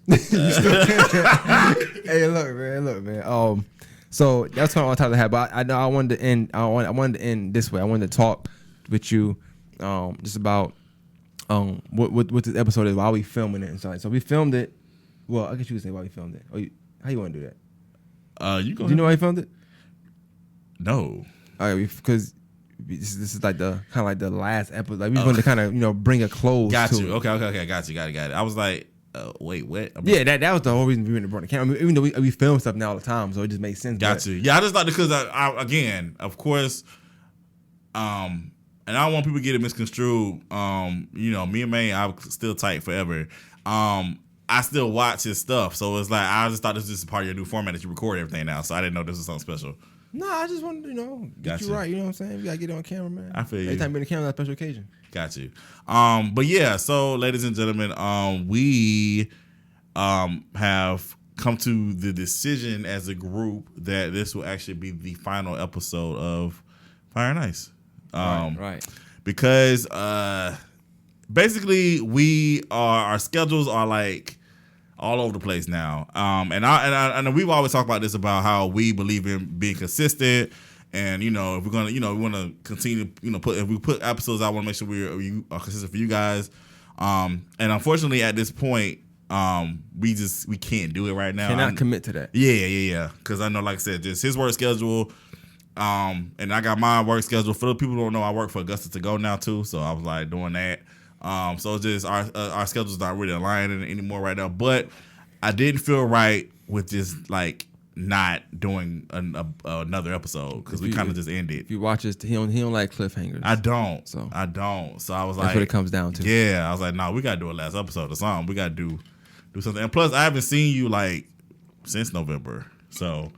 Hey, look, man. So that's what I wanted to have. But I know I wanted to end. I wanted to end this way. I wanted to talk with you, just about what this episode is, why we filming it and stuff. So we filmed it. Well, I guess you could say why we filmed it. How you want to do that? You go. Do you know why you filmed it? No. All right, because this is like the kind of like the last episode. Like we just wanted to kind of bring a close. Got to you. it. Okay. Got it. I was like, wait, what? Yeah, that was the whole reason we went to brought the camera. I mean, even though we film stuff now all the time, so it just makes sense. Got you. Yeah, I just thought because I again, of course, and I don't want people to get it misconstrued. Me and May, I'm still tight forever. I still watch his stuff, so it's like I just thought this was just part of your new format that you record everything now. So I didn't know this was something special. No, I just wanted to, get Gotcha. you right. You know what I'm saying? You gotta get it on camera, man. I feel you. Every time you're on camera, that's a special occasion. Got you. But yeah, so ladies and gentlemen, we have come to the decision as a group that this will actually be the final episode of Fire and Ice. Right. Because basically our schedules are like all over the place now. And we've always talked about this about how we believe in being consistent. And if we're gonna, we want to continue, if we put episodes out, I want to make sure we are consistent for you guys. And unfortunately, at this point, we can't do it right now. Cannot commit to that. Yeah. Because I know, like I said, just his work schedule, and I got my work schedule. For the people who don't know, I work for Augusta to Go now too. So I was like doing that. So it's just our schedules not really aligning anymore right now. But I didn't feel right with just like not doing another episode because we kind of just ended. If you watch this, he don't like cliffhangers. I don't. So I was like, that's what it comes down to. Yeah, I was like, no, we gotta do a last episode or something. We gotta do something. And plus, I haven't seen you like since November, so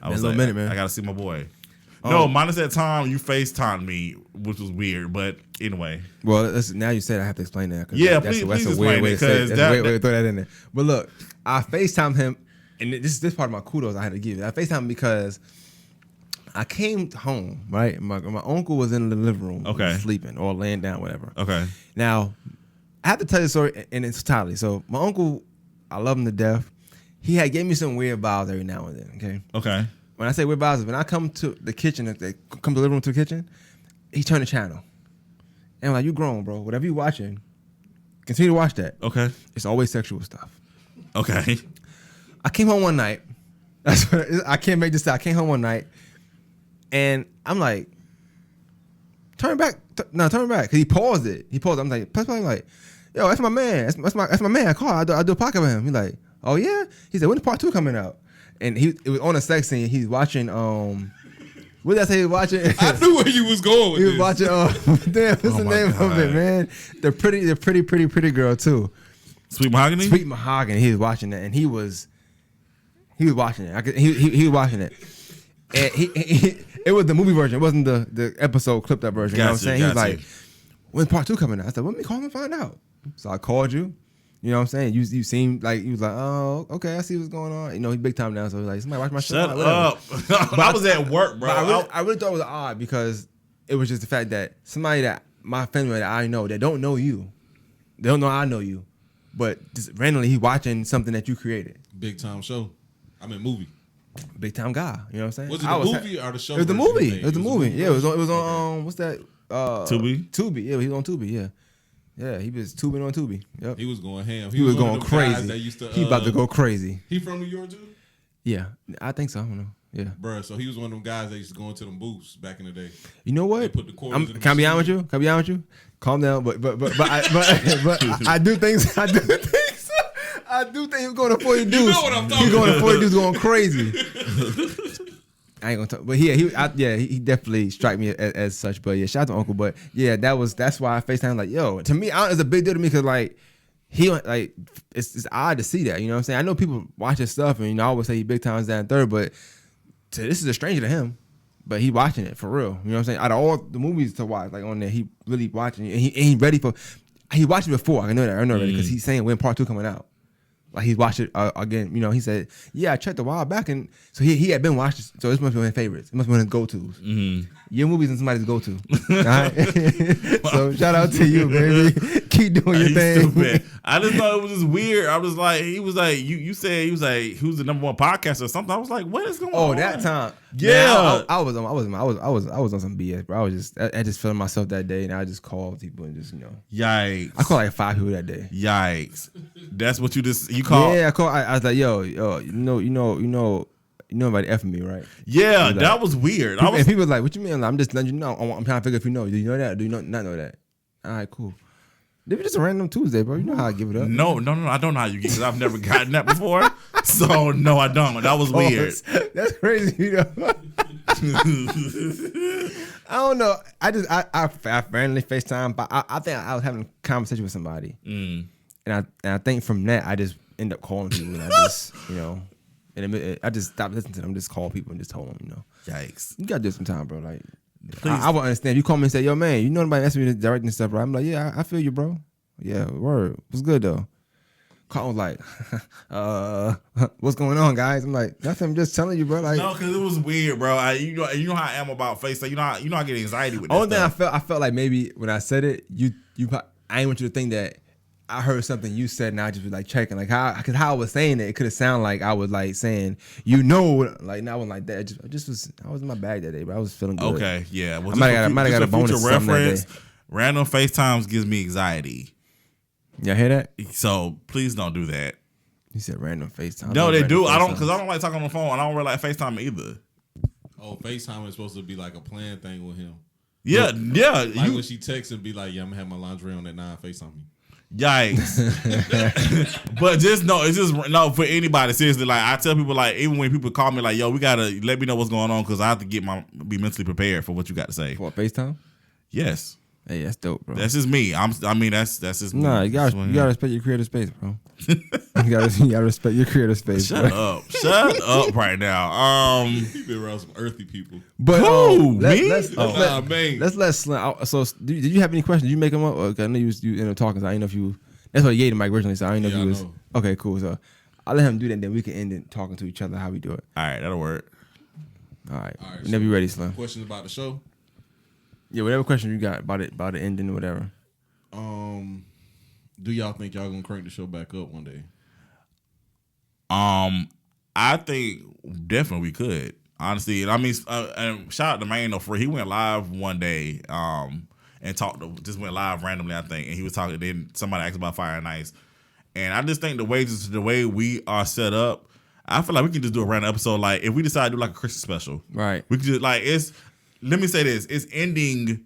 I was like, minute, man. I gotta see my boy. No, minus that time you FaceTimed me, which was weird. But anyway, Well, now you said I have to explain that. Yeah, that's please a weird explain way it, to say it. 'cause That's a weird way to throw that in there. But look, I FaceTimed him, and this part of my kudos I had to give you. I FaceTimed him because I came home, right? My uncle was in the living room, Okay. sleeping or laying down, whatever. okay, Now, I have to tell you the story in its totality. So my uncle, I love him to death. He had gave me some weird vibes every now and then. Okay. When I say weird vibes, when I come to the kitchen, if they come to the living room to the kitchen, he turned the channel. And I'm like, you grown, bro. Whatever you watching, continue to watch that. okay, It's always sexual stuff. okay. I came home one night. That's what I can't make this out. I came home one night, and I'm like, turn back. Turn back. Cause he paused it. I'm like, press play. I'm like, yo, that's my man. That's my man. I call. I do a podcast with him. He's like, oh yeah. He said, when is part 2 coming out? And it was on a sex scene. He's watching. What did I say? He was watching. I knew where you was going with He this. was watching. Damn, what's the my name of it, God. man? The pretty girl too. Sweet Mahogany. Sweet Mahogany. He was watching that, and he was watching it. He was watching it. And it was the movie version. It wasn't the episode clipped up version. You know what I'm saying? He was like, "When's part 2 coming out?" I said, "Let me call him and find out." So I called you. You know what I'm saying? You seemed like you was like, "Oh, okay, I see what's going on." You know, he's big time now, so he's like, "Somebody watch my show." Shut up. But I was at work, bro. I really thought it was odd because it was just the fact that somebody that my family that I know that don't know you, they don't know I know you, but just randomly he's watching something that you created. Big time show. I mean movie. Big time guy. You know what I'm saying? Was it the movie or the show? It was the version movie. you made? It was the movie. Yeah, it was on what's that? Tubi? Tubi. Yeah, he was on Tubi. Yeah. Yeah, he was tubing on Tubi. Yep. He was going ham. He was one going of them guys crazy. that used to, He about to go crazy. He from New York too? Yeah, I think so. I don't know. Yeah. Bruh, so he was one of them guys that used to go into them booths back in the day. You know what? They put the quarters in the can I be honest machine. with you? Can I be honest with you? Calm down. But I do things. I do things. I do think he's going to 40 dudes. You know what I'm talking He's going to about. 40 dudes going crazy. I ain't gonna talk, but yeah, he definitely strike me as such. But yeah, shout out to Uncle. But yeah, that's why I FaceTime like, yo, to me, it's a big deal to me because like he like it's odd to see that. You know what I'm saying? I know people watch his stuff and I always say he big times that third, but this is a stranger to him. But he watching it for real. You know what I'm saying? Out of all the movies to watch, like on there, he really watching it. And he ready for. He watched it before. I know that. I know that because he's saying when part 2 coming out. Like he's watched it again. You know, he said, "Yeah, I checked a while back," and so he had been watching. So this must be one of his favorites. It must be one of his go-tos. Your movies and somebody's go-to. All right? So shout out to you, baby. Keep doing your thing. Stupid. I just thought it was just weird. I was like, he was like, you said he was like, who's the #1 podcast or something? I was like, what is going on? Oh, that time. Yeah. Man, I was on some BS, bro. I just feeling myself that day, and I just called people and just Yikes. I called like 5 people that day. Yikes. That's what you called. Yeah, I called. I was like, yo, you know nobody effing me, right? Yeah, Like, that was weird. And people was like, what you mean? I'm just letting you know. I'm trying to figure if you know. Do you know that? Do you not know that? All right, cool. This was just a random Tuesday, bro. You know how I give it up. No, I don't know how you get because I've never gotten that before. So no, I don't. That was weird. That's crazy, though. I don't know. I randomly FaceTime, but I think I was having a conversation with somebody, and I think from that I just end up calling people, and I just and I just stopped listening to them. Just call people and just told them, Yikes. you gotta do some time, bro. Like, I would understand. You call me and say, yo, man, you know nobody asking me to direct and stuff, right? I'm like, yeah, I feel you, bro. Yeah, word. What's good though? Carl was like, what's going on, guys? I'm like, nothing. I'm just telling you, bro. Like, No, because it was weird, bro. You know how I am about FaceTime. You know I get anxiety with that only thing stuff. I felt like maybe when I said it, I didn't want you to think that I heard something you said and I just was like checking, like how I was saying it could have sounded like I was like saying, like no, I wasn't like that. I was in my bag that day, but I was feeling good. Okay, yeah. Well, I might have got a bonus future or something that reference. day. Random FaceTimes gives me anxiety. Y'all hear that? So please don't do that. You said random FaceTime. No, they do. I don't FaceTime. because I don't like talking on the phone. I don't really like FaceTime either. Oh, FaceTime is supposed to be like a planned thing with him. Yeah. Like You, when she texts and be like, yeah, I'm gonna have my lingerie on at 9, FaceTime me. yikes. But just no, it's just no for anybody. Seriously, like I tell people, like even when people call me, like, yo, we gotta let me know what's going on because I have to be mentally prepared for what you got to say. For FaceTime? Yes, Hey, that's dope, bro. that's just me. That's just me. Nah, you gotta respect your creative space, bro. you gotta respect your creative space. Shut bro. up. Shut up right now. He been around some earthy people. But Who? Me? Let's let Slim. So, did you have any questions? Did you make them up? Okay, I know you ended up talking. So I didn't know if you. That's what you gave the mic originally. So I didn't know if you was. know. Okay, cool. So I'll let him do that. Then we can end it talking to each other how we do it. All right, that'll work. All right. All right, Whenever so you ready, Slim. Questions about the show? Yeah, whatever question you got about the ending or whatever. Do y'all think y'all gonna crank the show back up one day? I think definitely we could. Honestly, and I mean, and shout out to Mano for he went live one day, and just went live randomly, I think, and he was talking. Then somebody asked about Fire and Ice, and I just think the way we are set up, I feel like we can just do a random episode. Like if we decide to do like a Christmas special, Right. We could just like it's. Let me say this: it's ending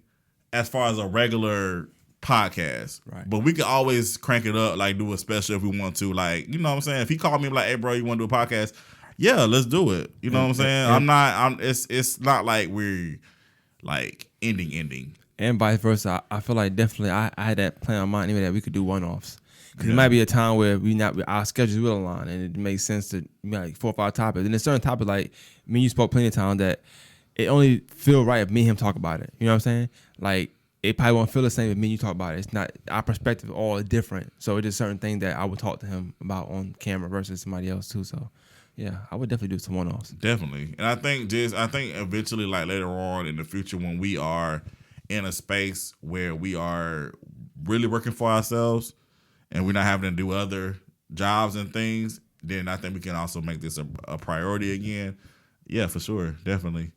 as far as a regular podcast, Right. But we could always crank it up, like do a special if we want to. Like you know what I'm saying? If he called me like, "Hey, bro, you want to do a podcast?" Yeah, let's do it. You know what I'm saying? It's not like we're like ending. And vice versa. I feel like definitely I had that plan on mind anyway that we could do one-offs. Because it might be a time where our schedules will align, and it makes sense to like 4 or 5 topics. And there's certain topics like me and you spoke plenty of time that it only feel right if me and him talk about it. You know what I'm saying? Like it probably won't feel the same if me and you talk about it. It's not, our perspective all different. So it's just certain things that I would talk to him about on camera versus somebody else too. So yeah, I would definitely do some one-offs. Definitely. And I think eventually, like later on in the future, when we are in a space where we are really working for ourselves and we're not having to do other jobs and things, then I think we can also make this a priority again. Yeah, for sure. Definitely.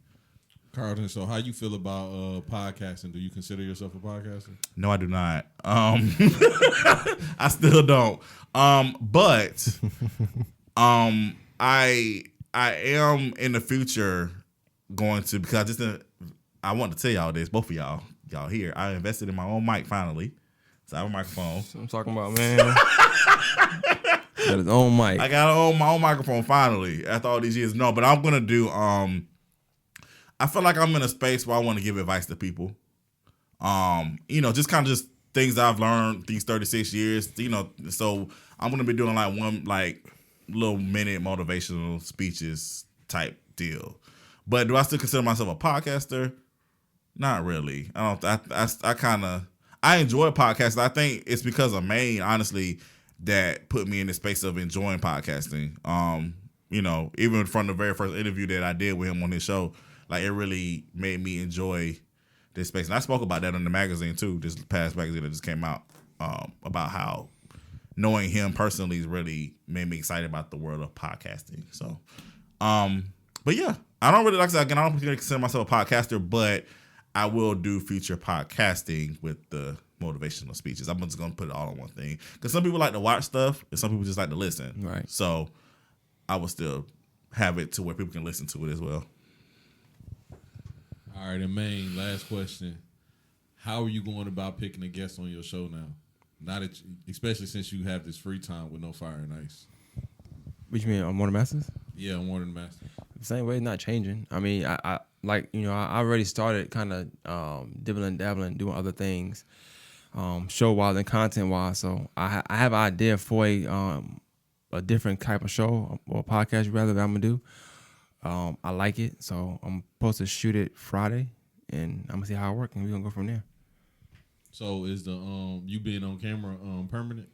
Carlton, so how you feel about podcasting? Do you consider yourself a podcaster? No, I do not. I still don't. But I am in the future going to, because I want to tell y'all this, both of y'all here. I invested in my own mic finally. So I have a microphone. That's what I'm talking about, man. Got his own mic. I got my own microphone finally after all these years. No, but I'm gonna do. I feel like I'm in a space where I want to give advice to people. Just kind of just things I've learned these 36 years. So I'm gonna be doing like one little minute motivational speeches type deal. But do I still consider myself a podcaster? Not really. I don't. I enjoy podcasts. I think it's because of Maine, honestly, that put me in the space of enjoying podcasting. Even from the very first interview that I did with him on his show, like it really made me enjoy this space. And I spoke about that in the magazine too, this past magazine that just came out, about how knowing him personally has really made me excited about the world of podcasting. So, but yeah, I don't really, like I said, again, I don't consider myself a podcaster, but I will do future podcasting with the motivational speeches. I'm just going to put it all on one thing. Because some people like to watch stuff and some people just like to listen. Right. So I will still have it to where people can listen to it as well. All right, and Maine, last question. How are you going about picking a guest on your show now? Especially since you have this free time with no Fire and Ice. What you mean, on Morning Masters? Yeah, on Morning Masters. The same way, not changing. I mean, I already started kind of dibbling, dabbling, doing other things, show-wise and content-wise. So I have an idea for a different type of show or podcast, rather, that I'm going to do. I like it, so I'm supposed to shoot it Friday, and I'm going to see how it works, and we're going to go from there. So is the you being on camera permanent?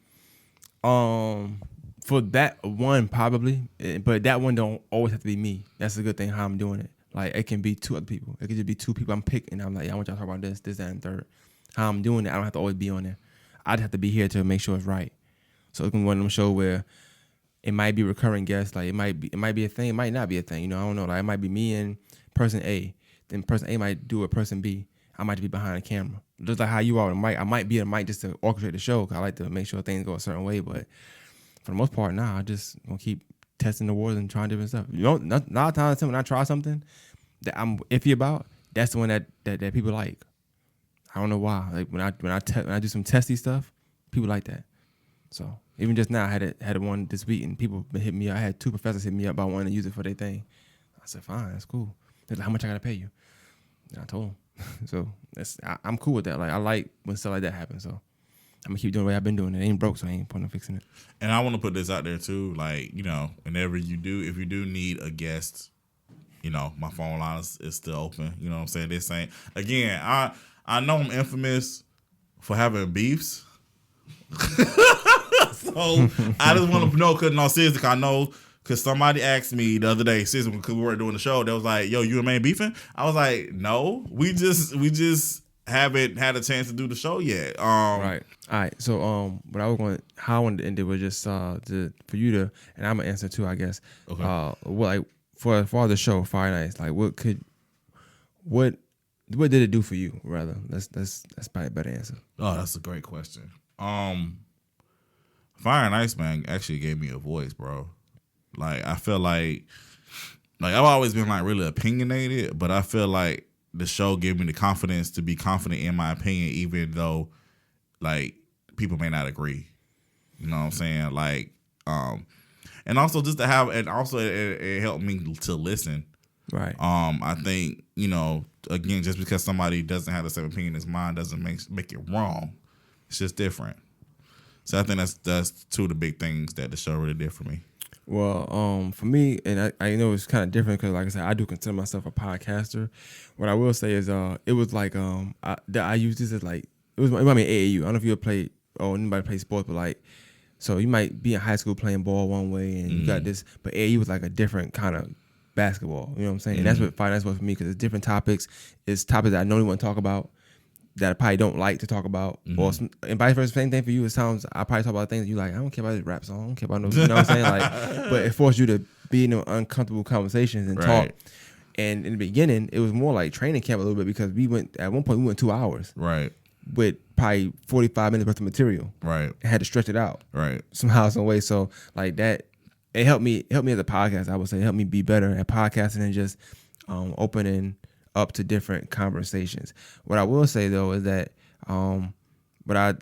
For that one, probably, but that one don't always have to be me. That's a good thing how I'm doing it. Like, it can be 2 other people. It could just be 2 people I'm picking. I'm like, I want y'all to talk about this, that, and third. How I'm doing it, I don't have to always be on there. I'd have to be here to make sure it's right. So it can be one of them shows where it might be recurring guests. Like, it might be a thing. It might not be a thing. I don't know. Like, it might be me and person A. Then person A might do a person B. I might be behind the camera. Just like how you are on the mic. I might be on the mic just to orchestrate the show, because I like to make sure things go a certain way. But for the most part, I just gonna keep testing the waters and trying different stuff. Not times when I try something that I'm iffy about, that's the one that people like. I don't know why. Like when I do some testy stuff, people like that. So even just now, I had one this week, and people hit me up. I had 2 professors hit me up about wanting to use it for their thing. I said, fine, that's cool. They're like, how much I gotta pay you? And I told them. So I'm cool with that. Like, I like when stuff like that happens. So I'm gonna keep doing the way I've been doing it. It ain't broke, so I ain't point of fixing it. And I want to put this out there too. Like, whenever if you do need a guest, my phone line is still open. You know what I'm saying? This ain't, again, I know I'm infamous for having beefs. So I just want to know, because seriously, I know. Because somebody asked me the other day, because we weren't doing the show, they was like, yo, you and Maine beefing? I was like, no, we just haven't had a chance to do the show yet. Right. All right. So how I wanted to end it was just for you to, and I'm gonna answer too, I guess. Okay. For the show, Fire&Ice, like what did it do for you? Rather, that's probably a better answer. Oh, that's a great question. Fire&Ice, man, actually gave me a voice, bro. Like, I feel like I've always been like really opinionated, but I feel like the show gave me the confidence to be confident in my opinion, even though like people may not agree. You know what I'm saying? Like, and also just to have, and also it helped me to listen. Right. I think, again, just because somebody doesn't have the same opinion as mine doesn't make it wrong. It's just different. So I think that's two of the big things that the show really did for me. Well, for me, and I know it's kind of different because, like I said, I do consider myself a podcaster. What I will say is, it was like, I use this as like, it might be AAU. I don't know if you ever played or anybody play sports, but like, so you might be in high school playing ball one way, and you got this, but AAU was like a different kind of basketball. You know what I'm saying? And that's what finance was for me, because it's different topics. It's topics that I normally want to talk about that I probably don't like to talk about, and vice versa. Same thing for you. It sounds I probably talk about things that you like. I don't care about this rap song. I don't care about no. You know what I'm saying? Like, but it forced you to be in uncomfortable conversations and talk. And in the beginning, it was more like training camp a little bit, because at one point we went 2 hours, right, with probably 45 minutes worth of material, right, and had to stretch it out, right, somehow, some way. So like that, it helped me as a podcast. I would say it helped me be better at podcasting and just opening up to different conversations. What I will say though is that, but I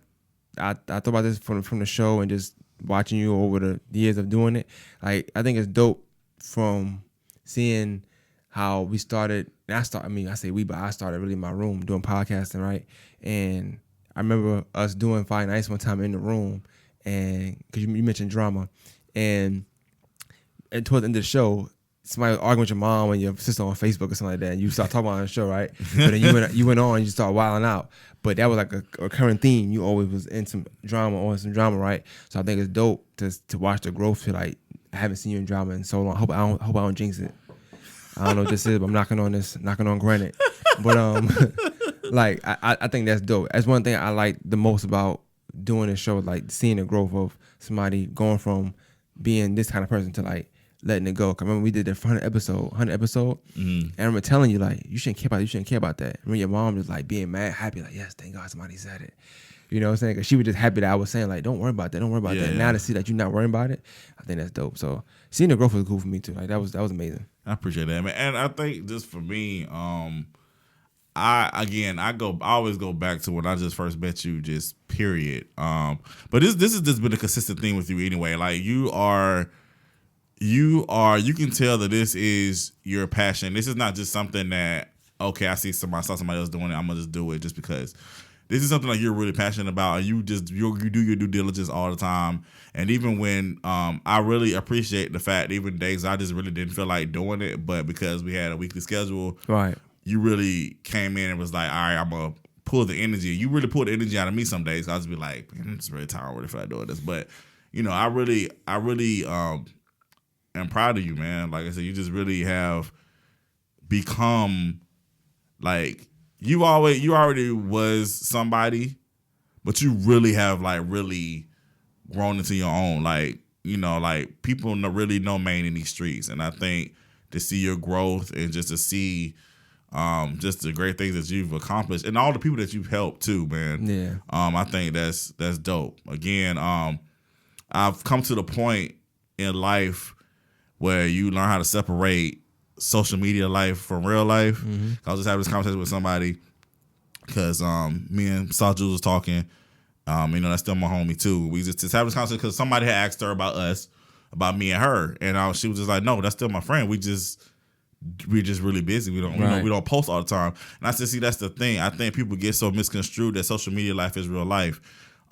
thought about this from the show and just watching you over the years of doing it. Like, I think it's dope from seeing how we started. And I say we, but I started really in my room doing podcasting, right? And I remember us doing Fire&Ice one time in the room, and because you mentioned drama, and towards the end of the show, somebody arguing with your mom and your sister on Facebook or something like that, and you start talking about it on the show, right? But then you went on and you start wilding out. But that was like a recurring theme. You always was in some drama, right? So I think it's dope to watch the growth. To like, I haven't seen you in drama in so long. Hope I don't jinx it. I don't know what this is, but I'm knocking on granite. But like I think that's dope. That's one thing I like the most about doing this show, like seeing the growth of somebody going from being this kind of person to like letting it go. Cause remember we did the 100 episode, and I remember telling you like you shouldn't care about that. Remember your mom was like being mad, happy, like yes, thank God somebody said it. You know what I'm saying? Cause she was just happy that I was saying like don't worry about that. Yeah. Now to see that you're not worrying about it, I think that's dope. So seeing the growth was cool for me too. Like that was amazing. I appreciate that, man. And I think just for me, I always go back to when I just first met you, just period. But this has just been a consistent thing with you anyway. Like you can tell that this is your passion. This is not just something that, okay, I saw somebody else doing it, I'm gonna just do it just because. This is something like you're really passionate about, and you do your due diligence all the time. And even when I really appreciate the fact, even days I just really didn't feel like doing it, but because we had a weekly schedule, right? You really came in and was like, all right, I'm gonna pull the energy. You really pull the energy out of me some days. I'll just be like, man, I'm just really tired. I really feel like doing this, but I really am proud of you, man. Like I said, you just really have become like. You already was somebody, but you really have like really grown into your own. Like, like people really know Maine in these streets. And I think to see your growth and just to see just the great things that you've accomplished and all the people that you've helped too, man. Yeah. I think that's dope. Again, I've come to the point in life where you learn how to separate social media life from real life. I was just having this conversation with somebody because me and Saw Jules was talking. That's still my homie too. We just having this conversation because somebody had asked her about me and her, and she was just like, "No, that's still my friend. We're just really busy. We don't post all the time." And I said, "See, that's the thing. I think people get so misconstrued that social media life is real life."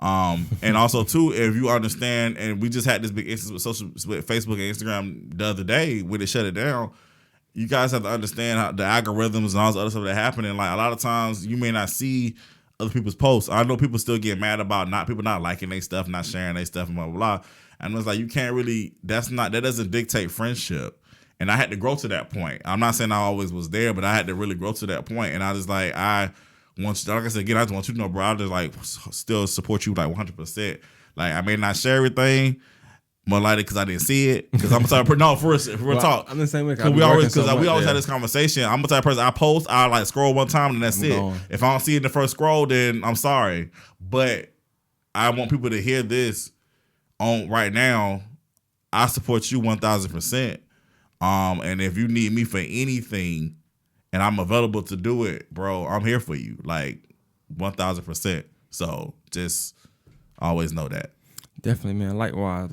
And also too, if you understand, and we just had this big instance with Facebook and Instagram the other day when they shut it down. You guys have to understand how the algorithms and all this other stuff that happen. And like a lot of times you may not see other people's posts. I know people still get mad about people not liking their stuff, not sharing their stuff, and blah, blah, blah. And it's like, you can't really, that doesn't dictate friendship. And I had to grow to that point. I'm not saying I always was there, but I had to really grow to that point. And I was like, like I said, again, I just want you to know, bro, I just like still support you like 100%. Like I may not share everything, more likely because I didn't see it. Because I'm the type of person. No, for real talk. I'm the same way. We always had this conversation. I'm the type of person. I post. I like scroll one time and that's it. Gone. If I don't see it in the first scroll, then I'm sorry. But I want people to hear this on right now. I support you 1,000%. And if you need me for anything, and I'm available to do it, bro, I'm here for you. Like 1,000%. So just always know that. Definitely, man. Likewise,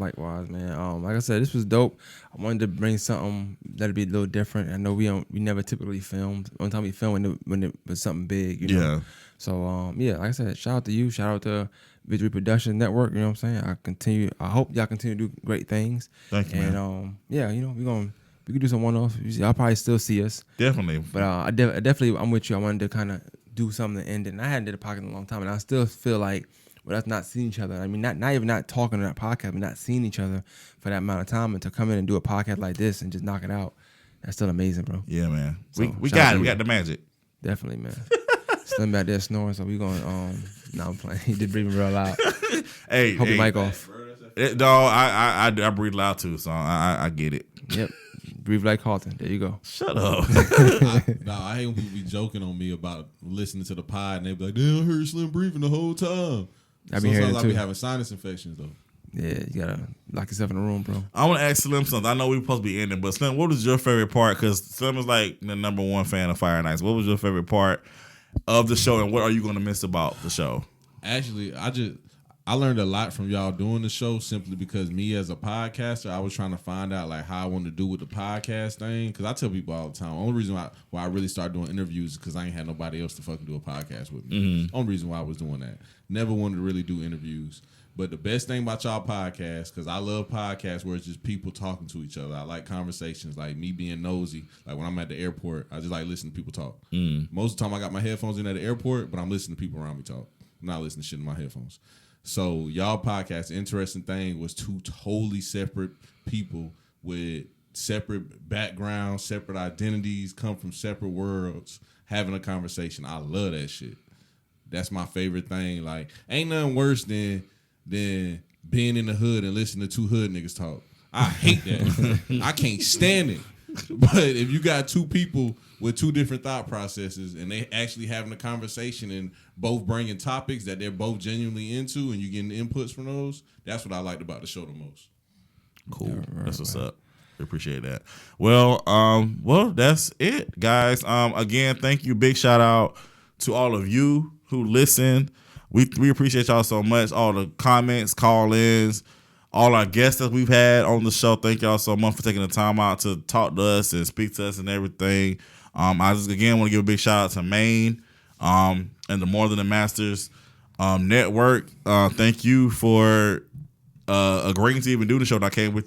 man. Like I said, this was dope. I wanted to bring something that'd be a little different. I know we never typically filmed. One time we filmed when it was something big, you know. Yeah. So like I said, shout out to you. Shout out to Victory Production Network. You know what I'm saying? I hope y'all continue to do great things. Thank you, and, man. we can do some one-offs. Y'all probably still see us. Definitely. But I definitely, I'm with you. I wanted to kind of do something to end it. And I hadn't did a podcast in a long time, and I still feel like with us not seeing each other. I mean, not even not talking on that podcast, but not seeing each other for that amount of time, and to come in and do a podcast like this and just knock it out, that's still amazing, bro. Yeah, man. So, We shout got out it. to We you. got the magic. Definitely, man. Slim back there snoring, so we going. No, I'm playing. He did breathing real loud. Hey, Hope your mic off. No, I breathe loud too, so I get it. Yep. Breathe like Carlton. There you go. Shut up. I hate when people be joking on me about listening to the pod and they be like, damn, I heard Slim breathing the whole time. I be hearing Sometimes it I too. be having sinus infections though. Yeah, you gotta lock yourself in a room, bro. I want to ask Slim something. I know we're supposed to be ending, but Slim, what was your favorite part? Because Slim is like the number one fan of Fire&Ice. What was your favorite part of the show, and what are you going to miss about the show? Actually, I learned a lot from y'all doing the show simply because me as a podcaster, I was trying to find out like how I wanted to do with the podcast thing. Because I tell people all the time, the only reason why I really started doing interviews is because I ain't had nobody else to fucking do a podcast with me. Only reason why I was doing that. Never wanted to really do interviews. But the best thing about y'all podcasts, because I love podcasts where it's just people talking to each other. I like conversations, like me being nosy. Like when I'm at the airport, I just like listening to people talk. Most of the time I got my headphones in at the airport, but I'm listening to people around me talk. I'm not listening to shit in my headphones. So y'all podcast, the interesting thing was two totally separate people with separate backgrounds, separate identities, come from separate worlds, having a conversation. I love that shit. That's my favorite thing. Like, ain't nothing worse than being in the hood and listening to two hood niggas talk. I hate that. I can't stand it. But if you got two people with two different thought processes and they actually having a conversation and both bringing topics that they're both genuinely into and you getting inputs from those, that's what I liked about the show the most. Cool. That's what's up. We appreciate that. Well, that's it, guys. Again, thank you. Big shout out to all of you who listen. We appreciate y'all so much. All the comments, call-ins, all our guests that we've had on the show. Thank y'all so much for taking the time out to talk to us and speak to us and everything. I just again want to give a big shout out to Maine and the More Than the Masters network. Thank you for agreeing to even do the show. And I came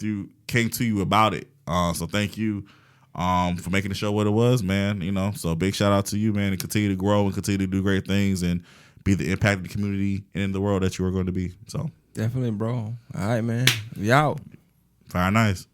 to you about it. So thank you for making the show what it was, man. You know, so big shout out to you, man, and continue to grow and continue to do great things and be the impact of the community and in the world that you are going to be. So Definitely, bro. All right, man. We out. Fire&Ice.